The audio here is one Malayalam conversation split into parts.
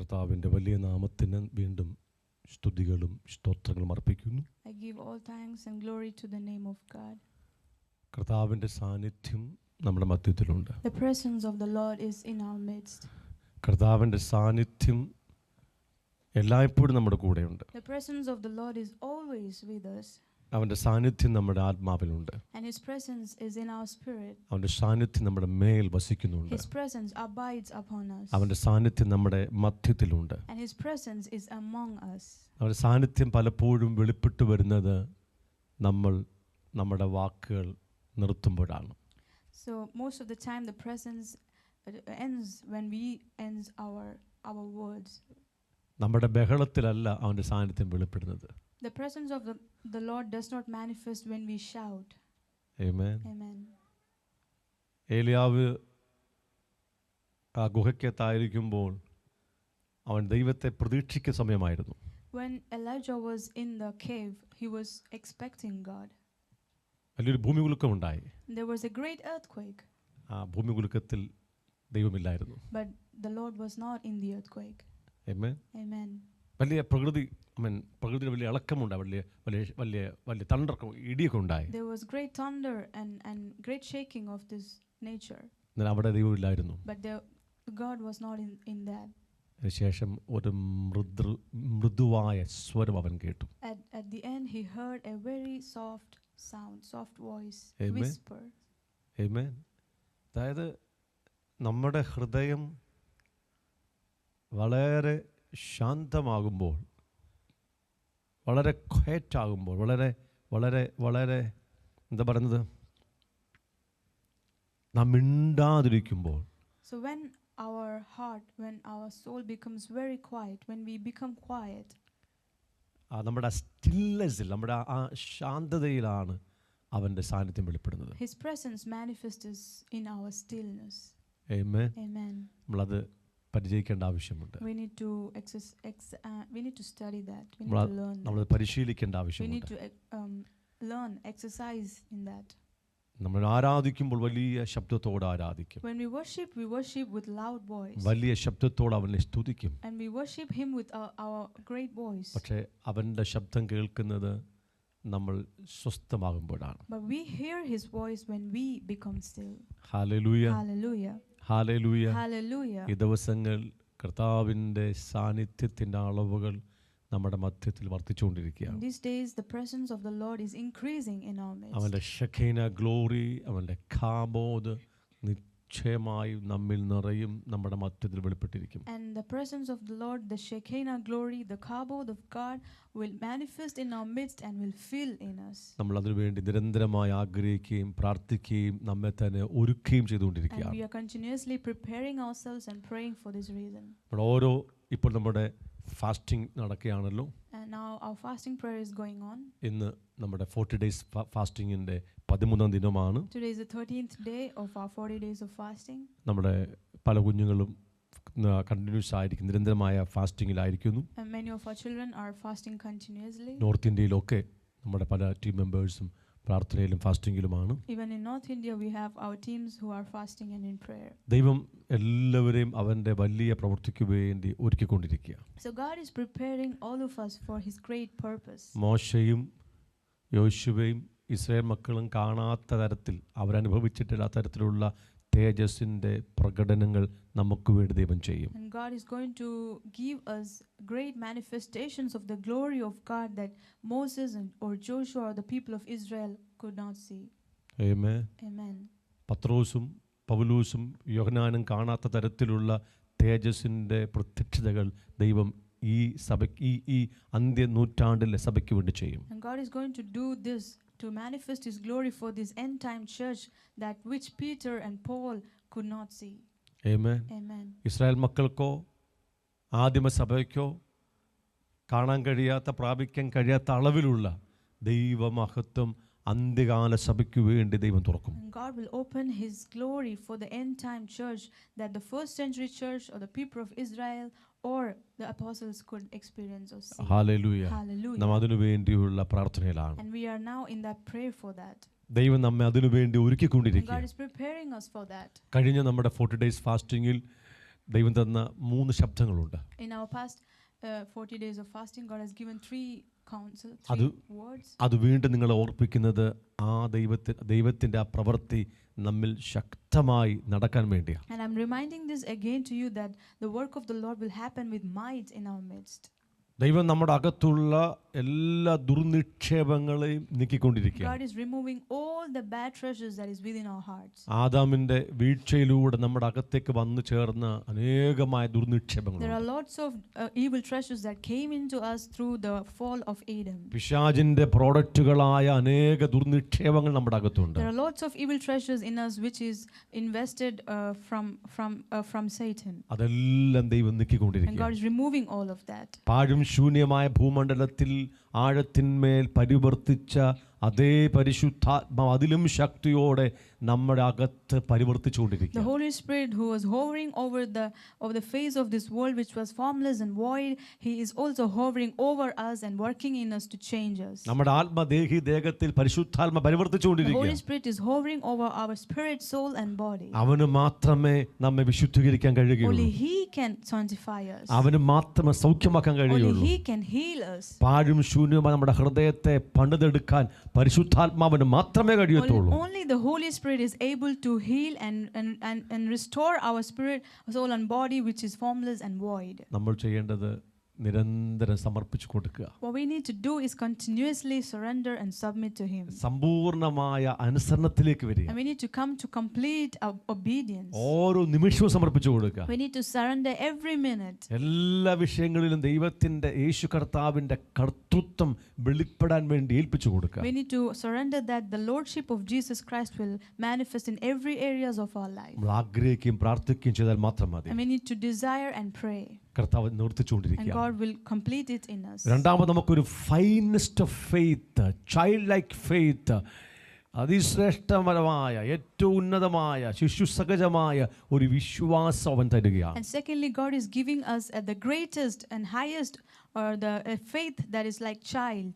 കർത്താവിൻ്റെ വലിയ നാമത്തിന് വീണ്ടും സ്തുതികളും സ്തോത്രങ്ങളും അർപ്പിക്കുന്നു. I give all thanks and glory to the name of God. കർത്താവിൻ്റെ സാന്നിധ്യം നമ്മുടെ മധ്യത്തിലുണ്ട്. The presence of the Lord is in our midst. കർത്താവിൻ്റെ സാന്നിധ്യം എല്ലായ്പ്പോഴും നമ്മുടെ കൂടെയുണ്ട്. The presence of the Lord is always with us. അവൻ്റെ സാന്നിധ്യം നമ്മുടെ ആത്മാവിലുണ്ട്. And His presence is in our spirit. അവൻ്റെ സാന്നിധ്യം നമ്മുടെ മേൽ വസിക്കുന്നുണ്ട്. His presence abides upon us. അവൻ്റെ സാന്നിധ്യം നമ്മുടെ മധ്യത്തിലുണ്ട്. And His presence is among us. അവൻ്റെ സാന്നിധ്യം പലപ്പോഴും വെളിപ്പെട്ടു വരുന്നത് നമ്മൾ നമ്മുടെ വാക്കുകൾ നിർത്തുമ്പോഴാണ്. So most of the time the presence ends when we ends our words. നമ്മുടെ ബഹളത്തിലല്ല അവൻ്റെ സാന്നിധ്യം വെളിപ്പെടുന്നത്. The presence of the Lord does not manifest when we shout. Amen. Amen. ഏലിയാവ് ആ ഗുഹയ്ക്കകത്തായിരിക്കുമ്പോൾ അവൻ ദൈവത്തെ പ്രതീക്ഷിക്കുന്ന സമയമായിരുന്നു. When Elijah was in the cave, he was expecting God. വലിയൊരു ഭൂമികുലുക്കമുണ്ടായി. There was a great earthquake. ആ ഭൂമികുലുക്കത്തിൽ ദൈവമില്ലായിരുന്നു. But the Lord was not in the earthquake. Amen. Amen. വലിയ പ്രകൃതിയിൽ വലിയ ഇളക്കമുണ്ടായി, വലിയ തണ്ടർക്കം ഇടിയൊക്കെ ഉണ്ടായി. There was great thunder and great shaking of this nature. എന്നാൽ അവിടെ ദൈവമില്ലായിരുന്നു. But God was not in that. അതിനുശേഷം ഒരു മൃദുവായ സ്വരം അവൻ കേട്ടു. At the end he heard a very soft sound, soft voice, Amen. whisper. Amen. അതായത് നമ്മുടെ ഹൃദയം വളരെ ശാന്തമാകുമ്പോൾ, വളരെ ക്വയറ്റാകുമ്പോൾ, വളരെ എന്താ പറയുന്നത്, നാം മിണ്ടാതിരിക്കുമ്പോൾ, So when our soul becomes very quiet, when we become quiet, നമ്മുടെ സ്റ്റിൽനെസ്സിൽ, നമ്മുടെ ആ ശാന്തതയിലാണ് അവൻ്റെ സാന്നിധ്യം വെളിപ്പെടുന്നത്. His presence manifests in our stillness. Amen. Amen. നമ്മളത് പരിചയിക്കേണ്ട ആവശ്യമുണ്ട്. We need to study that. We need to learn that. നമ്മൾ പരിശീലിക്കേണ്ട We ആവശ്യമുണ്ട്. need to learn, exercise in that. നമ്മൾ ആരാധിക്കുമ്പോൾ വലിയ ശബ്ദത്തോടെ ആരാധിക്കും. When we worship with loud voice. വലിയ ശബ്ദത്തോടെ അവനെ സ്തുതിക്കും. And we worship him with our great voice. പക്ഷേ അവൻ്റെ ശബ്ദം കേൾക്കുന്നത് നമ്മൾ സ്വസ്ഥമാകുമ്പോഴാണ്. But we hear his voice when we become still. Hallelujah. Hallelujah. Hallelujah. Hallelujah. ഈ ദിവസങ്ങൾ കർത്താവിൻ്റെ സാന്നിധ്യത്തിൻ്റെ അളവുകൾ നമ്മുടെ മധ്യത്തിൽ വർദ്ധിച്ചുകൊണ്ടിരിക്കുകയാണ്. In these days the presence of the Lord is increasing in our midst. അവൻ്റെ ഷെഖീന ഗ്ലോറി, അവൻ്റെ കാബോദ് നിശ്ചയമായി നമ്മിൽ നിറയും, നമ്മുടെ മധ്യത്തിൽ വെളിപ്പെട്ടിരിക്കും. And the presence of the Lord, the Shekinah glory, the kabod of God will manifest in our midst and will fill in us. നമ്മൾ അതിനുവേണ്ടി നിരന്തരമായി ആഗ്രഹിക്കുകയും പ്രാർത്ഥിക്കുകയും നമ്മെ തന്നെ ഒരുക്കുകയും And ചെയ്തുകൊണ്ടിരിക്കുകയാണ്. we are continuously preparing ourselves and praying for this reason. ഇപ്പോൾ നമ്മുടെ fasting നടക്കുകയാണല്ലോ. And now our fasting prayer is going on. ഇന്ന് നമ്മുടെ 40 days ഫാസ്റ്റിങ്ങിൻ്റെ 13ാം ദിനമാണ്. Today is the 13th day of our 40 days of fasting. നമ്മുടെ പല കുഞ്ഞുങ്ങളും കണ്ടിന്യൂസ് ആയിരിക്കും, നിരന്തരമായ ഫാസ്റ്റിങ്ങിലായിരിക്കുന്നു. And many of our children are fasting continuously. North ഇന്ത്യയിലൊക്കെ നമ്മുടെ പല ടീം മെമ്പേഴ്സും പ്രാർത്ഥനയിലും ഫാസ്റ്റിങ്ങിലുമാണ്. Even in North India we have our teams who are fasting and in prayer. ദൈവം എല്ലാവരെയും അവൻ്റെ വലിയ പ്രവൃത്തിക്ക് വേണ്ടി ഒരുക്കിക്കൊണ്ടിരിക്കുക. So God is preparing all of us for his great purpose. മോശയും യോശുവയും ഇസ്രായേൽ മക്കളും കാണാത്ത തരത്തിൽ, അവരനുഭവിച്ചിട്ടില്ലാത്ത തരത്തിലുള്ള തേജസ്സിൻ്റെ പ്രകടനങ്ങൾ നമുക്ക് വേണ്ടി ദൈവം ചെയ്യും. And God is going to give us great manifestations of the glory of God that Moses or Joshua or the people of Israel could not see. Amen. Amen. പത്രോസും പൗലോസും യോഹന്നാനും കാണാത്ത തരത്തിലുള്ള തേജസ്സിൻ്റെ പ്രത്യക്ഷതകൾ ദൈവം ഈ സഭയ്ക്ക്, ഈ അന്ത്യ നൂറ്റാണ്ടിലെ സഭയ്ക്ക് വേണ്ടി ചെയ്യും. And God is going to do this to manifest his glory for this end time church, that which Peter and Paul could not see. Amen. Amen. Israel മക്കൾക്കോ ആദിമ സഭയ്ക്കോ കാണാൻ കഴിയാത്ത, പ്രാപിക്കാൻ കഴിയാത്ത അളവിലുള്ള ദൈവമഹത്വം അന്ത്യകാല സഭയ്ക്ക് വേണ്ടി ദൈവം തുറക്കും. And God will open his glory for the end time church, that the first century church or the people of Israel or the apostles could experience or see. Hallelujah. Hallelujah. നാം അതിനു വേണ്ടിയുള്ള പ്രാർത്ഥനയിലാണ്. And we are now in that prayer for that. ദൈവം നമ്മെ അതിനു വേണ്ടി And God ഒരുക്കിക്കൊണ്ടിരിക്കുകയാണ്. is preparing us for that. കഴിഞ്ഞ നമ്മുടെ 40 days ഫാസ്റ്റിങ്ങിൽ ദൈവം തന്ന 3 ശബ്ദങ്ങളുണ്ട്. In our past 40 days of fasting, God has given 3 counsel, അത് 3 words. അത് വീണ്ടും നിങ്ങളെ ഓർപ്പിക്കുന്നത് ആ ദൈവത്തിൻ്റെ ആ പ്രവൃത്തി നമ്മിൽ ശക്തമായി നടക്കാൻ വേണ്ടിയാണ്. And I'm reminding this again to you that the work of the Lord will happen with might in our midst. ദൈവം നമ്മുടെ അകത്തുള്ള എല്ലാ ദുർനിക്ഷേപങ്ങളെയും നീക്കിക്കൊണ്ടിരിക്കുക. God is removing all the bad treasures that is within our hearts. ആദാമിന്റെ വീഴ്ചയിലൂടെ നമ്മുടെ അകത്തേക്ക് വന്നു ചേർന്ന അനേകമായ There ദുർനിക്ഷേപങ്ങൾ, are lots of evil treasures that came into us through the fall of Adam. പിശാചിന്റെ പ്രോഡക്റ്റുകളായ അനേക ദുർനിക്ഷേപങ്ങൾ നമ്മുടെ അകത്തുണ്ട്. There are lots of evil treasures in us which is invested from Satan. അതെല്ലാം ദൈവം And നീക്കിക്കൊണ്ടിരിക്കുക. God is removing all of that. പാഴും ശൂന്യമായ ഭൂമണ്ഡലത്തിൽ ആഴത്തിന്മേൽ പരിവർത്തിച്ച അതേ പരിശുദ്ധാത്മാവ് അതിലും ശക്തിയോടെ നമ്മുടെ അകത്ത് The പരിവർത്തിച്ചുകൊണ്ടിരിക്കുക. Holy Spirit who was hovering over the face of this world which was formless and void, He is also hovering over us and working in us to change us. നമ്മുടെ ആത്മദേഹി ദേഹത്തിൽ പരിശുദ്ധാത്മ The Holy പരിവർത്തിച്ചുകൊണ്ടിരിക്കുക. Spirit is hovering over our spirit, soul and body. അവന് മാത്രമേ നമ്മെ വിശുദ്ധീകരിക്കാൻ കഴിയുകയുള്ളൂ. Only He can sanctify us. അവന് മാത്രമേ സൗഖ്യമാക്കാൻ Only കഴിയുള്ളൂ. He can heal us. പാഴും ശൂന്യമായ നമ്മുടെ ഹൃദയത്തെ പണിതെടുക്കാൻ പരിശുദ്ധാത്മാവിന് മാത്രമേ കഴിയത്തുള്ളൂ. Only the Holy Spirit is able to heal and restore our spirit, soul and body which is formless and void. നമ്മൾ ചെയ്യേണ്ടത് നിരന്തരം സമർപ്പിച്ചു കൊടുക്കുക. What we need to do is continuously surrender and submit to Him. സമ്പൂർണമായ അനുസരണത്തിലേക്ക് വരിക. And we need to come to complete obedience. ഓരോ നിമിഷവും സമർപ്പിച്ചു കൊടുക്കുക. We need to surrender every minute. എല്ലാ വിഷയങ്ങളിലും ദൈവത്തിന്റെ യേശു കർത്താവിന്റെ കർത്തൃത്വം വെളിപ്പെടാൻ വേണ്ടി ഏൽപ്പിച്ചു കൊടുക്കുക. We need to surrender that the Lordship of Jesus Christ will manifest in every areas of our life. നമ്മൾ ആഗ്രഹിക്കുകയും പ്രാർത്ഥിക്കുകയും ചെയ്താൽ മാത്രം മതി. And we need to desire and pray. കർത്താവ് And നിവർത്തിച്ചുകൊണ്ടിരിക്കുക. God will complete it in us. രണ്ടാമത് നമുക്കൊരു finest of faith, child like faith, അതിശ്രേഷ്ഠപരമായ ഏറ്റവും ഉന്നതമായ ശിശുസഹജമായ ഒരു വിശ്വാസം അവൻ തരികയാണ്. And secondly, God is giving us the greatest and highest or the faith that is like child,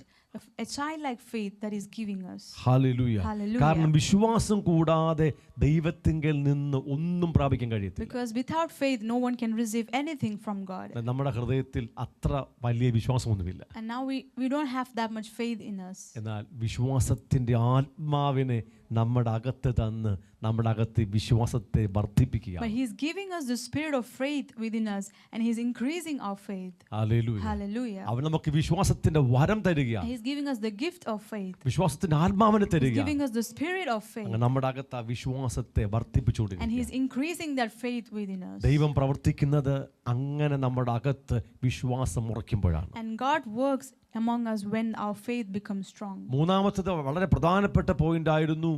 a childlike faith that is giving us. Hallelujah. Hallelujah. കാരണം വിശ്വാസം കൂടാതെ ദൈവത്തിങ്കൽ നിന്ന് ഒന്നും പ്രാപിക്കാൻ കഴിയത്തില്ല. Because without faith no one can receive anything from God. നമ്മുടെ ഹൃദയത്തിൽ അത്ര വലിയ വിശ്വാസമൊന്നുമില്ല. And now we don't have that much faith in us. എന്നാൽ വിശ്വാസത്തിന്റെ ആത്മാവിനെ നമ്മുടെ അകത്ത് തന്ന് നമ്മുടെ അകത്ത് വിശ്വാസത്തെ വർദ്ധിപ്പിക്കുക. But He is giving us the spirit of faith within us and He is increasing our faith. Hallelujah. Hallelujah. അവൻ നമുക്ക് വിശ്വാസത്തിന്റെ വരം തരികയാണ്. He is giving us the gift of faith. വിശ്വാസത്തിന്റെ ആത്മാവിനെ He is തരിക. giving us the spirit of faith. നമ്മുടെ അകത്ത് ആ വിശ്വാസത്തെ And He വർദ്ധിപ്പിച്ചുകൊണ്ടിരിക്കുക. is increasing that faith within us. ദൈവം പ്രവർത്തിക്കുന്നത് അങ്ങനെ നമ്മുടെ അകത്ത് വിശ്വാസം ഉറയ്ക്കുമ്പോഴാണ്. And God works among us when our faith becomes strong. മൂന്നാമത്തത് വളരെ പ്രധാനപ്പെട്ട പോയിന്റ് ആയിരുന്നു.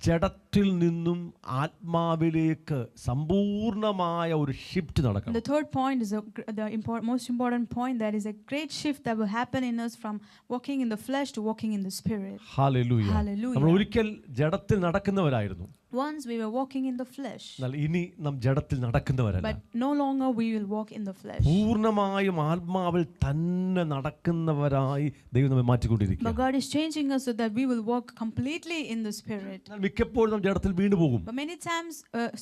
ജഡത്തിൽ നിന്നും ആത്മാവിലേക്ക് സമ്പൂർണമായ ഒരു ഷിഫ്റ്റ് നടക്കണം. The third point is most important point, that is a great shift that will happen in us from walking in the flesh to walking in the spirit. Hallelujah. Hallelujah. നമ്മൾ ഒരിക്കൽ ജഡത്തിൽ നടക്കുന്നവരായിരുന്നു. Once we were walking in the flesh, എന്നാൽ ഇനി നാം ജഡത്തിൽ നടക്കുന്നവരല്ല. but no longer we will walk in the flesh. പൂർണ്ണമായും ആത്മാവിൽ തന്നെ നടക്കുന്നവരായി ദൈവം നമ്മെ മാറ്റിക്കൊണ്ടിരിക്കുക. But God is changing us so that we will walk completely in the spirit. എന്നാൽ മിക്കപ്പോഴും നാം ജഡത്തിൽ വീണു പോകും. But many times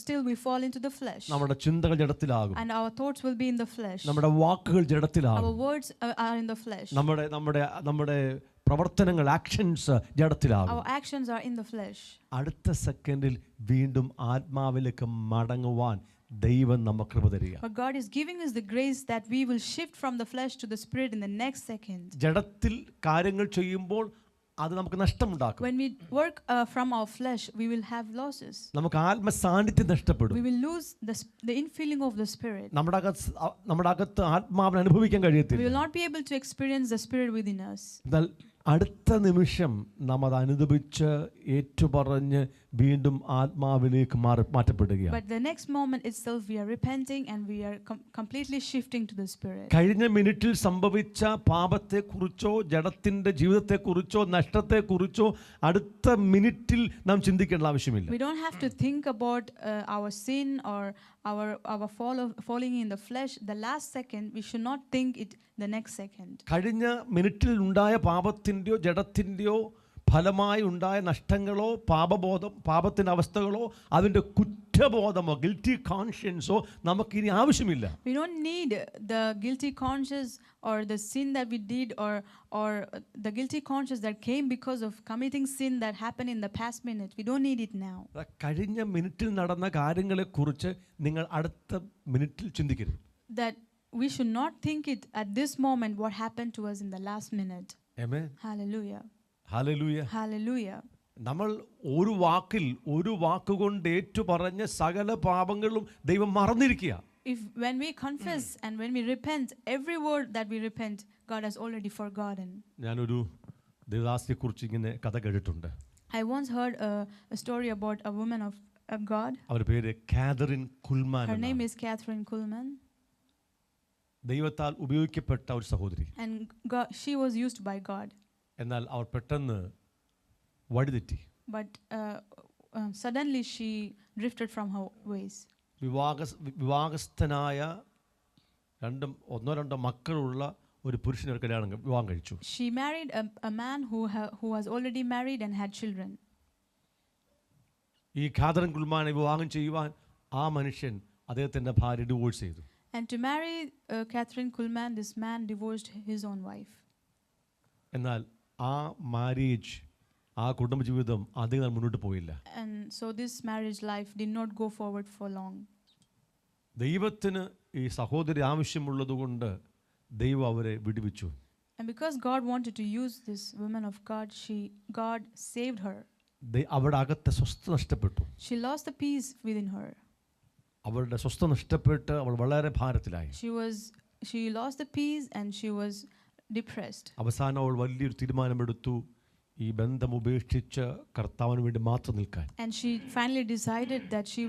still we fall into the flesh. നമ്മുടെ ചിന്തകൾ ജഡത്തിലാകും. And our thoughts will be in the flesh. നമ്മുടെ വാക്കുകൾ Our ജഡത്തിലാകും. words are in the flesh. നമ്മുടെ പ്രവർത്തനങ്ങൾ actions ജഡത്തിലാകും. Our actions are in the flesh. അടുത്ത സെക്കൻഡിൽ വീണ്ടും ആത്മാവിലേക്ക് മടങ്ങുവാൻ ദൈവം നമുക്ക് കൃപ തരിക. But God is giving us the grace that we will shift from the flesh to the spirit in the next second. ജഡത്തിൽ കാര്യങ്ങൾ ചെയ്യുമ്പോൾ അത് നമുക്ക് നഷ്ടമുണ്ടാക്കും. When we work from our flesh, we will have losses. നമുക്ക് ആത്മസാന്നിധ്യം നഷ്ടപ്പെടും. We will lose the infilling of the spirit. നമ്മുടെ അകത്ത് ആത്മാവിനെ അനുഭവിക്കാൻ We കഴിയത്തില്ല. will not be able to experience the spirit within us. എന്നാൽ അടുത്ത നിമിഷം നാം അത് അനുദപിച്ച് ഏറ്റുപറഞ്ഞ് വീണ്ടും ആത്മാവിലേക്ക് മാറ്റപ്പെടുകയാണ്. But the next moment itself we are repenting and we are completely shifting to the spirit. കഴിഞ്ഞ മിനിറ്റിൽ സംഭവിച്ച പാപത്തെക്കുറിച്ചോ ജഡത്തിന്റെ ജീവിതത്തെക്കുറിച്ചോ നഷ്ടത്തെക്കുറിച്ചോ അടുത്ത മിനിറ്റിൽ നാം ചിന്തിക്കേണ്ട ആവശ്യമില്ല. We don't have to think about our sin or our falling in the flesh the last second. We should not think it the next second. കഴിഞ്ഞ മിനിറ്റിൽ ഉണ്ടായ പാപത്തിൻ്റെയോ ജഡത്തിൻ്റെയോ ഫലമായി ഉണ്ടായ നഷ്ടങ്ങളോ പാപബോധം പാപത്തിൻ്റെ അവസ്ഥകളോ അതിൻ്റെ കുറ്റബോധമോ ഗിൽറ്റി കോൺഷ്യൻസോ നമുക്കിനി ആവശ്യമില്ല. We don't need the guilty conscience or the sin that we did or the guilty conscience that came because of committing sin that happened in the past minute. We don't need it now. കഴിഞ്ഞ മിനിറ്റിൽ നടന്ന കാര്യങ്ങളെക്കുറിച്ച് നിങ്ങൾ അടുത്ത മിനിറ്റിൽ ചിന്തിക്കരുത്. That we should not think it at this moment what happened to us in the last minute. Amen. Hallelujah. Hallelujah. Hallelujah. നമ്മൾ ഒരു വാക്കുകൊണ്ട് ഏറ്റുപറഞ്ഞ സകല പാപങ്ങളും ദൈവം മറന്നിരിക്കുക. If when we confess and when we repent, every word that we repent, God has already forgotten. ഞാനൊരു ദേവദാസിയെക്കുറിച്ച് ഇങ്ങനെ കഥ കേട്ടിട്ടുണ്ട്. I once heard a story about a woman of God. അവരുടെ പേര് Catherine കുൽമാൻ. Her name is Catherine Kuhlman. ദൈവത്താൽ ഉപയോഗിക്കപ്പെട്ട ഒരു സഹോദരി. And she was used by God. എന്നാൽ അവർ പെട്ടെന്ന് വഴിതെറ്റി. But suddenly she drifted from her ways. വിവാഹസ്ഥനായ ഒന്നോ രണ്ടോ മക്കളുള്ള ഒരു പുരുഷനെ വിവാഹം കഴിച്ചു. She married a man who was already married and had children. ഈ കാതറിൻ കുൽമാനെ വിവാഹം ചെയ്യുവാൻ ആ മനുഷ്യൻ അദ്ദേഹത്തിന്റെ ഭാര്യ ഡിവോഴ്സ് ചെയ്തു. And to marry Catherine Kuhlman, this man divorced his own wife. എന്നാൽ ആ മാരേജ് ആ കുടുംബജീവിതം അധികം മുന്നോട്ട് പോയില്ല. And so this marriage life did not go forward for long. ദൈവത്തിന് ഈ സഹോദരി ആവശ്യമുള്ളതുകൊണ്ട് ദൈവം അവരെ വിടുവിച്ചു. And because God wanted to use this woman of God, God saved her. അവരുടെ അകത്തെ സ്വസ്ഥത നഷ്ടപ്പെട്ടു. She lost the peace within her. അവരുടെ സ്വസ്ഥത നഷ്ടപ്പെട്ട് അവൾ വളരെ ഭാരത്തിലായി. She lost the peace and she was depressed. അവസാനം അവൾ വലിയൊരു തീരുമാനമെടുത്തു, ഈ ബന്ധം ഉപേക്ഷിച്ച് കർത്താവിന് വേണ്ടി മാത്രം നിൽക്കാൻ. And she finally decided that she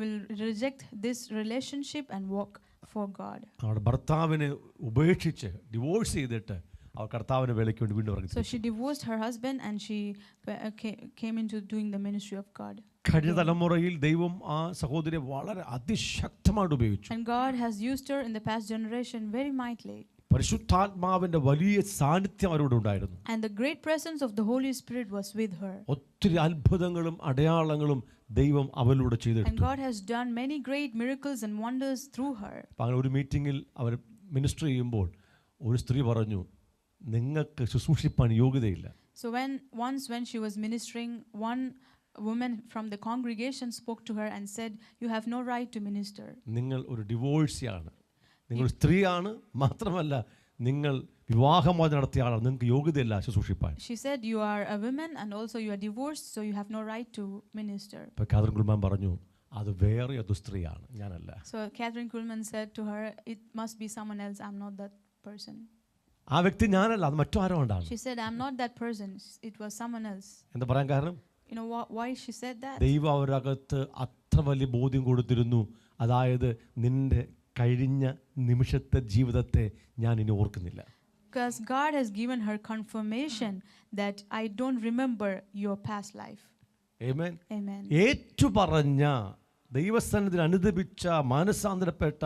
will reject this relationship and walk for God. അവളുടെ ഭർത്താവിനെ ഉപേക്ഷിച്ച് ഡിവോഴ്സ് ചെയ്തിട്ട് അവൾ കർത്താവിന്റെ വേലയ്ക്ക് വേണ്ടി വീണ്ടും ഇറങ്ങി. So she divorced her husband and she came into doing the ministry of God. കഴിഞ്ഞ തലമുറയിൽ ദൈവം ആ സഹോദരിയെ വളരെ അതിശക്തമായിട്ട് ഉപയോഗിച്ചു. And God has used her in the past generation very mightily. പരിശുദ്ധാത്മാവിന്റെ വലിയ സാന്നിധ്യം അവരോട് ഉണ്ടായിരുന്നു. And the great presence of the Holy Spirit was with her. ഒത്തിരി അത്ഭുതങ്ങളും അടയാളങ്ങളും ദൈവം അവളിലൂടെ ചെയ്തെടുത്തു. And God has done many great miracles and wonders through her. അങ്ങനെ ഒരു മീറ്റിംഗിൽ അവർ മിനിസ്റ്റർ ചെയ്യുമ്പോൾ ഒരു സ്ത്രീ പറഞ്ഞു, നിങ്ങൾക്ക് ശുശ്രൂഷിപ്പാൻ യോഗ്യതയില്ല. So when she was ministering, one woman from the congregation spoke to her and said, you have no right to minister. നിങ്ങൾ ഒരു ഡിവോഴ്സിയാണ്, നിങ്ങൾ സ്ത്രീയാണ്, മാത്രമല്ല നിങ്ങൾ വിവാഹമോചനം നടത്തിയ ആളാണ്, നിങ്ങൾക്ക് യോഗ്യതയില്ല ശുശ്രൂഷിപ്പാൻ. She said, you are a woman and also you are divorced, so you have no right to minister. അപ്പോൾ കാതറിൻ കുൽമാൻ പറഞ്ഞു, അത് വേറെ ഒരു സ്ത്രീയാണ്, ഞാനല്ല. So Catherine Kuhlman said to her, it must be someone else, I'm not that person. ആ വ്യക്തി ഞാനല്ല, അത് മറ്റാരോ ഉണ്ടാണ്. She said, I'm not that person, it was someone else. എന്താ പറയാൻ കാരണം? You know why she said that? ദൈവം അവരകത്ത് അത്ര വലിയ ബോധ്യം കൊടുത്തിരുന്നു, അതായത് നിന്റെ കഴിഞ്ഞ നിമിഷത്തെ ജീവിതത്തെ ഞാൻ ഇനി ഓർക്കുന്നില്ല. Because God has given her confirmation that I don't remember your past life. Amen. Amen. ഏറ്റുപറഞ്ഞ ദൈവസന്നിധിയിൽ അനുദപിച്ച മാനസാന്തരപ്പെട്ട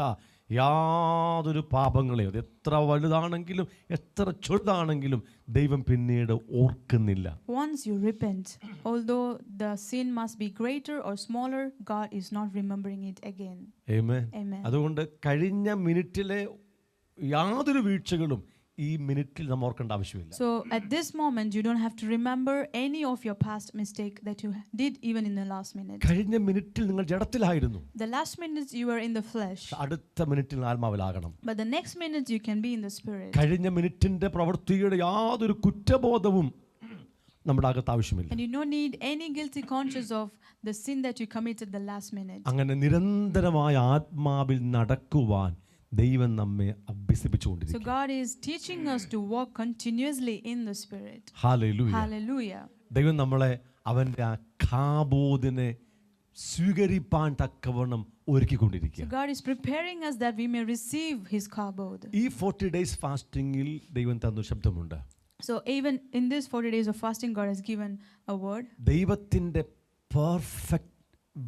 യാതൊരു പാപങ്ങളെയോ അത് എത്ര വലുതാണെങ്കിലും എത്ര ചെറുതാണെങ്കിലും ദൈവം പിന്നീട് ഓർക്കുന്നില്ല. Once you repent, although the sin must be greater or smaller, God is not remembering it again. Amen. Amen. അതുകൊണ്ട് കഴിഞ്ഞ മിനിറ്റിലെ യാതൊരു വീഴ്ചകളും ഈ മിനിറ്റിൽ നാം ഓർക്കേണ്ട ആവശ്യമില്ല. So at this moment you don't have to remember any of your past mistake that you did even in the last minute. കഴിഞ്ഞ മിനിറ്റിൽ നിങ്ങൾ ജഡത്തിലായിരുന്നു. The last minute you were in the flesh. അടുത്ത മിനിറ്റിൽ ആത്മാവിലാകണം. But the next minute you can be in the spirit. കഴിഞ്ഞ മിനിറ്റിന്റെ പ്രവൃത്തിയുടെ യാതൊരു കുറ്റബോധവും നമ്മുടെ അകത്ത് ആവശ്യമില്ല. And you don't need any guilty conscience of the sin that you committed the last minute. അങ്ങനെ നിരന്തരമായ ആത്മാവിൽ നടക്കുവാൻ ദൈവം നമ്മെ അഭ്യസിപ്പിച്ചുകൊണ്ടിരിക്കുന്നു. So God is teaching us to walk continuously in the spirit. Hallelujah. Hallelujah. ദൈവം നമ്മളെ അവന്റെ ആ കാബോദിനെ സ്വീകരിപ്പാൻ തക്കവണ്ണം ഒരുക്കിക്കൊണ്ടിരിക്കുക. So God is preparing us that we may receive his kabod. ഈ 40 days ഫാസ്റ്റിംഗിൽ ദൈവം തന്ന ശബ്ദമുണ്ട്. So even in this 40 days of fasting, God has given a word. ദൈവത്തിന്റെ പെർഫെക്റ്റ്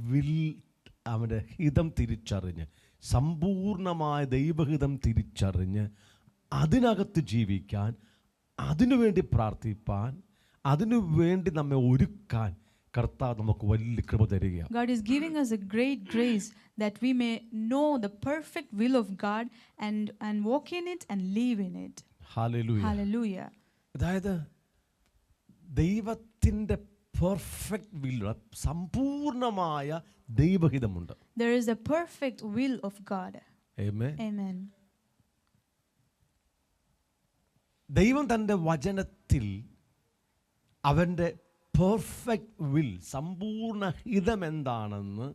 വിൽ, അവന്റെ ഹിതം തിരിച്ചറിഞ്ഞ്, സമ്പൂർണമായ ദൈവഹിതം തിരിച്ചറിഞ്ഞ് അതിനകത്ത് ജീവിക്കാൻ, അതിനുവേണ്ടി പ്രാർത്ഥിപ്പാൻ, അതിനുവേണ്ടി നമ്മെ ഒരുക്കാൻ കർത്താവ് നമുക്ക് വലിയ കൃപ തരികയാണ്. God is giving us a great grace that we may know the perfect will of God and walk in it and live in it. Hallelujah. Hallelujah. അതായത് ദൈവത്തിൻ്റെ പെർഫെക്റ്റ് വിൽ, സമ്പൂർണമായ ദൈവഹിതമുണ്ട്. There is a perfect will of God. Amen. Amen. ദൈവം തൻ്റെ വചനത്തിൽ അവൻ്റെ പെർഫെക്റ്റ് വിൽ, സമ്പൂർണ്ണ ഹിതം എന്താണെന്ന്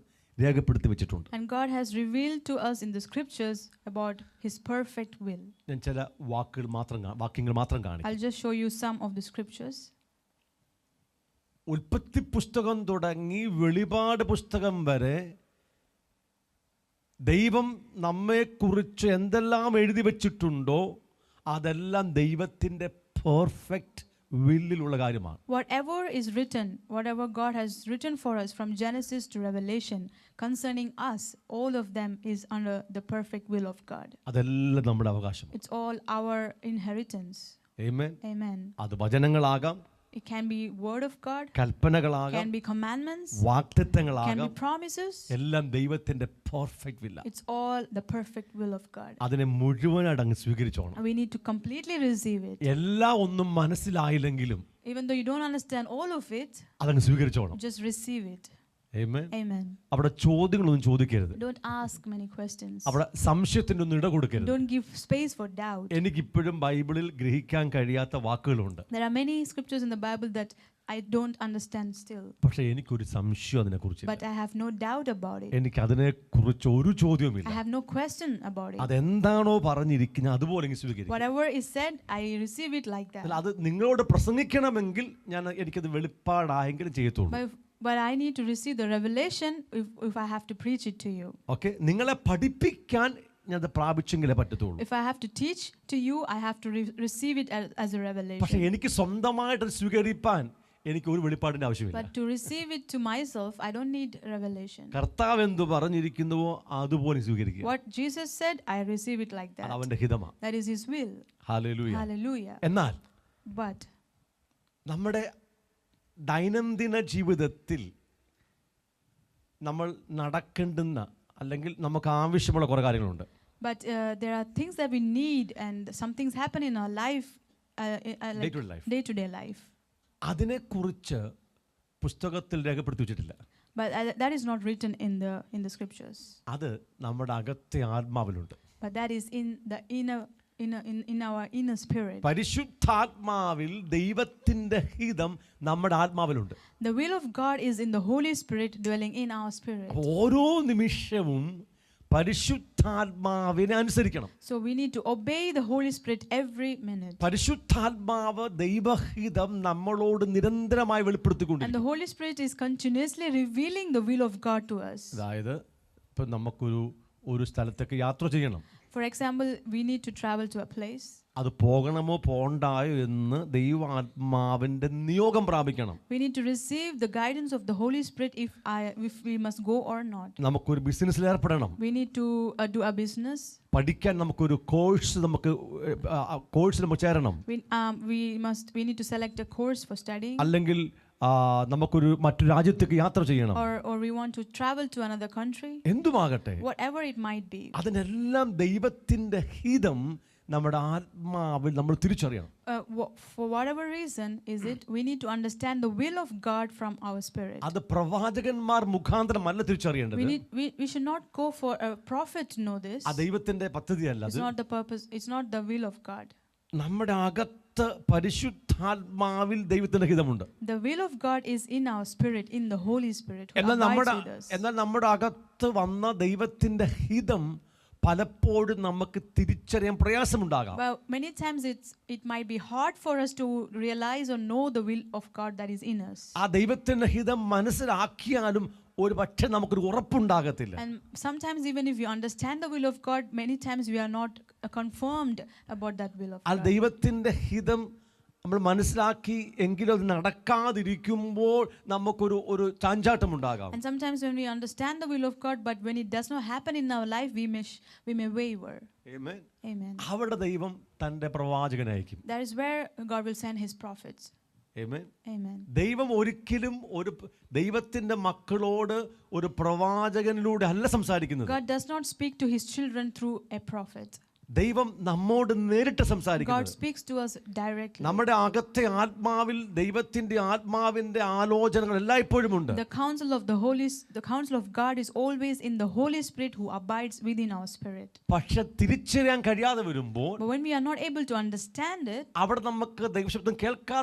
രേഖപ്പെടുത്തി വെച്ചിട്ടുണ്ട്. And God has revealed to us in the scriptures about his perfect will. ഞാൻ ചില വാക്യങ്ങൾ മാത്രം കാണിക്കാം. I'll just show you some of the scriptures. ഉൽപ്പത്തി പുസ്തകം തുടങ്ങി വെളിപാട് പുസ്തകം വരെ ദൈവം നമ്മെക്കുറിച്ച് എന്തെല്ലാം എഴുതി വച്ചിട്ടുണ്ടോ അതെല്ലാം ദൈവത്തിൻ്റെ പെർഫെക്റ്റ് വില്ലിലുള്ള കാര്യമാണ്. Whatever is written, whatever God has written for us from Genesis to Revelation concerning us, all of them is under the perfect will of God. അതെല്ലാം നമ്മുടെ അവകാശമാണ്. It's all our inheritance. Amen. Amen. അത് വചനങ്ങളാകാം, It can be word of God, കൽപ്പനകളാകാം, can be commandments, can വാഗ്ദത്തങ്ങളാകാം, be promises. എല്ലാം ദൈവത്തിന്റെ perfect villa. It's all the perfect will of God. അതിനെ മുഴുവനായിട്ട് അങ്ങ് സ്വീകരിച്ചോണം. We need to completely receive it. എല്ലാം ഒന്നും മനസ്സിലായില്ലെങ്കിലും Even though you don't understand all of it, അതങ്ങ് സ്വീകരിച്ചോണം. just receive it. Amen. Amen. അവിടെ ചോദ്യങ്ങളൊന്നും ചോദിക്കരുത്. Don't ask many questions. അവിടെ സംശയത്തിന്റെ ഒന്നും ഇട കൊടുക്കരുത്. Don't give space for doubt. എനിക്കിപ്പോഴും ബൈബിളിൽ ഗ്രഹിക്കാൻ കഴിയാത്ത വാക്കുകളുണ്ട്. There are many scriptures in the Bible that I don't understand still. പക്ഷേ എനിക്കൊരു സംശയം അതിനെക്കുറിച്ച്. But I have no doubt about it. എനിക്ക് അതിനെക്കുറിച്ച് ഒരു ചോദ്യവുമില്ല. I have no question about it. അതെന്താണോ പറഞ്ഞിരിക്കുന്നത് അതുപോലെ അങ്ങ് സ്വീകരിക്കും. Whatever is said, I receive it like that. അത് നിങ്ങളോട് പ്രസംഗിക്കണമെങ്കിൽ എനിക്കത് വെളിപ്പാടായെങ്കിലും ചെയ്യത്തുള്ളൂ. But I need to receive the revelation if I have to preach it to you. Okay, നിങ്ങളെ പഠിപ്പിക്കാൻ ഞാൻ അത് പ്രാപിച്ചെങ്കിലേ പറ്റത്തുള്ളൂ. If I have to teach to you, I have to receive it as a revelation. പക്ഷേ എനിക്ക് സ്വന്തമായിട്ട് സ്വീകരിപ്പാൻ എനിക്ക് ഒരു വെളിപ്പാടിന്റെ ആവശ്യമില്ല. But to receive it to myself, I don't need revelation. കർത്താവ് എന്തു പറഞ്ഞിരിക്കുന്നുവോ അതുപോലെ സ്വീകരിക്കുക. What Jesus said, I receive it like that. അവന്റെ ഹിതമാണ്. That is his will. Hallelujah. Hallelujah. എന്നാൽ But നമ്മുടെ ദൈനംദിന ജീവിതത്തിൽ നമ്മൾ നടക്കേണ്ടുന്ന അല്ലെങ്കിൽ നമുക്ക് ആവശ്യമുള്ള കുറേ കാര്യങ്ങളുണ്ട്. But there are things that we need and some things happen in our life, like day-to-day life. അതിനെക്കുറിച്ച് പുസ്തകത്തിൽ രേഖപ്പെടുത്തി വെച്ചിട്ടില്ല. But that is not written in the scriptures. അത് നമ്മുടെ അകത്തെ ആത്മാവിലുണ്ട്. But that is in the in our inner spirit. പരിശുദ്ധാത്മാവിൽ ദൈവത്തിന്റെ ഹിതം നമ്മുടെ ആത്മാവിലുണ്ട്. The will of God is in the Holy Spirit dwelling in our spirit. ഓരോ നിമിഷവും പരിശുദ്ധാത്മാവിനെ അനുസരിക്കണം. So we need to obey the Holy Spirit every minute. പരിശുദ്ധാത്മാവ് ദൈവഹിതം നമ്മളോട് നിരന്തരമായി വെളിപ്പെടുത്തിക്കൊണ്ടിരിക്കും. And the Holy Spirit is continuously revealing the will of God to us. അതായത് ഇപ്പം നമുക്കൊരു സ്ഥലത്തേക്ക് യാത്ര ചെയ്യണം. For example, we need to travel to a place. അത് പോകണമോ പോണ്ടായോ എന്ന് ദൈവാത്മാവിന്റെ നിയോഗം പ്രാപിക്കണം. We need to receive the guidance of the Holy Spirit if we must go or not. നമുക്കൊരു ബിസിനസ്സിൽ ഏർപ്പെടണം. We need to do a business. പഠിക്കാൻ നമുക്കൊരു കോഴ്സിൽ നമുക്ക് ചേരണം. We need to select a course for studying. അല്ലെങ്കിൽ നമുക്കൊരു മറ്റു രാജ്യത്തേക്ക് യാത്ര ചെയ്യണം. Or we want to travel to another country. എന്തുമാകട്ടെ, whatever it might be. അതിനെല്ലാം ദൈവത്തിന്റെ ഹിതം നമ്മുടെ ആത്മാവിൽ നമ്മൾ തിരിച്ചറിയണം. For whatever reason is it, we need to understand the will of God from our spirit. അത് പ്രവാചകന്മാർ മുഖാന്തരം അല്ല തിരിച്ചറിയേണ്ടത്. We should not go for a prophet to know this. ആ ദൈവത്തിന്റെ പദ്ധതിയല്ല അത്. It's not the purpose, it's not the will of God. നമ്മുടെ അകത്ത് പരിശുദ്ധാത്മാവിൽ ദൈവത്തിന്റെ ഹിതമുണ്ട്. The will of God is in our spirit, in the Holy Spirit who എന്നാൽ abides with us. നമ്മുടെ അകത്ത് വന്ന ദൈവത്തിന്റെ ഹിതം പലപ്പോഴും നമുക്ക് തിരിച്ചറിയാൻ പ്രയാസമുണ്ടാകാം. Well, many times it might be hard for us to realize or know the will of God that is in us. ആ ദൈവത്തിന്റെ ഹിതം മനസ്സിലാക്കിയാലും ഒരു പക്ഷേ നമുക്കൊരു ഉറപ്പുണ്ടാകത്തില്ല. And sometimes even if you understand the will of God, many times we are not confirmed about that will of ആ God. ദൈവത്തിന്റെ ഹിതം നമ്മൾ മനസ്സിലാക്കി എങ്കിലും അത് നടക്കാതിരിക്കുമ്പോൾ നമുക്കൊരു ചാഞ്ചാട്ടം ഉണ്ടാകാം. And sometimes when we understand the will of God, but when it does not happen in our life, we may waver. Amen. Amen. അവിടെ ദൈവം തന്റെ പ്രവാചകനെ അയക്കും. That is where God will send his prophets. Amen. Amen. ദൈവം ഒരിക്കലും ദൈവത്തിന്റെ മക്കളോട് ഒരു പ്രവാചകനിലൂടെ അല്ല സംസാരിക്കുന്നത്. God does not speak to his children through a prophet. ദൈവം നമ്മോട് നേരിട്ട് God സംസാരിക്കുന്നത്. speaks to us directly. നമ്മുടെ അകത്തെ ആത്മാവിൽ ദൈവത്തിന്റെ ആത്മാവിന്റെ ആലോചനകൾ എല്ലായ്പ്പോഴും ഉണ്ട്. The counsel of God is always in the Holy Spirit who abides within our spirit. പക്ഷെ തിരിച്ചറിയാൻ കഴിയാതെ വരുമ്പോൾ, But when we are not able to understand it, അവിടെ നമുക്ക് ദൈവശബ്ദം കേൾക്കാൻ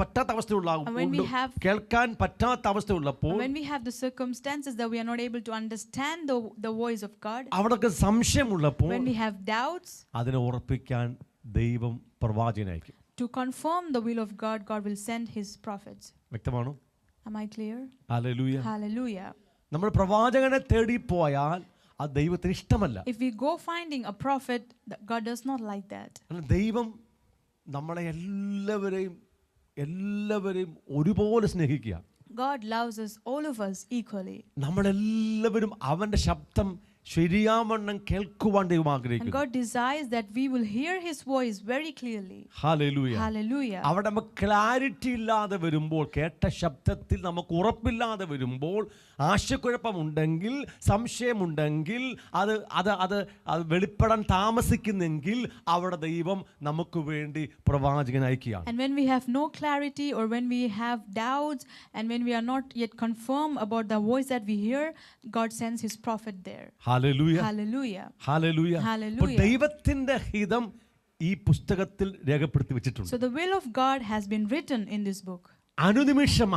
പറ്റാത്ത അവസ്ഥയുള്ളപ്പോൾ, when we have the circumstances that we are not able to understand the voice of God, അവിടെ സംശയമുള്ളപ്പോൾ, when we have doubts, അതിനെ ഉറപ്പിക്കാൻ ദൈവം പ്രവാചകനെ അയക്കും. to confirm the will of God, God will send his prophets. വ്യക്തമാണോ? Am I clear? Hallelujah. Hallelujah. നമ്മൾ പ്രവാചകനെ തേടി പോയാൽ അത് ദൈവത്തിന് ഇഷ്ടമല്ല. If we go finding a prophet, God does not like that. ദൈവം നമ്മളെ എല്ലാവരെയും ഒരുപോലെ സ്നേഹിക്കുക. God loves us, all of us, equally. നമ്മളെല്ലാവരും അവന്റെ ശബ്ദം ശരിയാവണ്ണം കേൾക്കുവാൻ ദൈവം And ആഗ്രഹിക്കുന്നു. God desires that we will hear his voice very clearly. Hallelujah. Hallelujah. അവിടെ നമുക്ക് ക്ലാരിറ്റി ഇല്ലാതെ വരുമ്പോൾ, കേട്ട ശബ്ദത്തിൽ നമുക്ക് ഉറപ്പില്ലാതെ വരുമ്പോൾ, ആശയക്കുഴപ്പമുണ്ടെങ്കിൽ, സംശയമുണ്ടെങ്കിൽ, അത് വെളിപ്പെടാൻ താമസിക്കുന്നെങ്കിൽ അവിടെ ദൈവം നമുക്ക് വേണ്ടി പ്രവാചകനെ അയക്കുകയാണ്. And when we have no clarity, or when we have doubts, and when we are not yet confirmed about the voice that we hear, God sends his prophet there. Hallelujah. Hallelujah. Hallelujah. Hallelujah. ദൈവത്തിന്റെ ഹിതം ഈ പുസ്തകത്തിൽ രേഖപ്പെടുത്തി വെച്ചിട്ടുണ്ട്. So the will of God has been written in this book.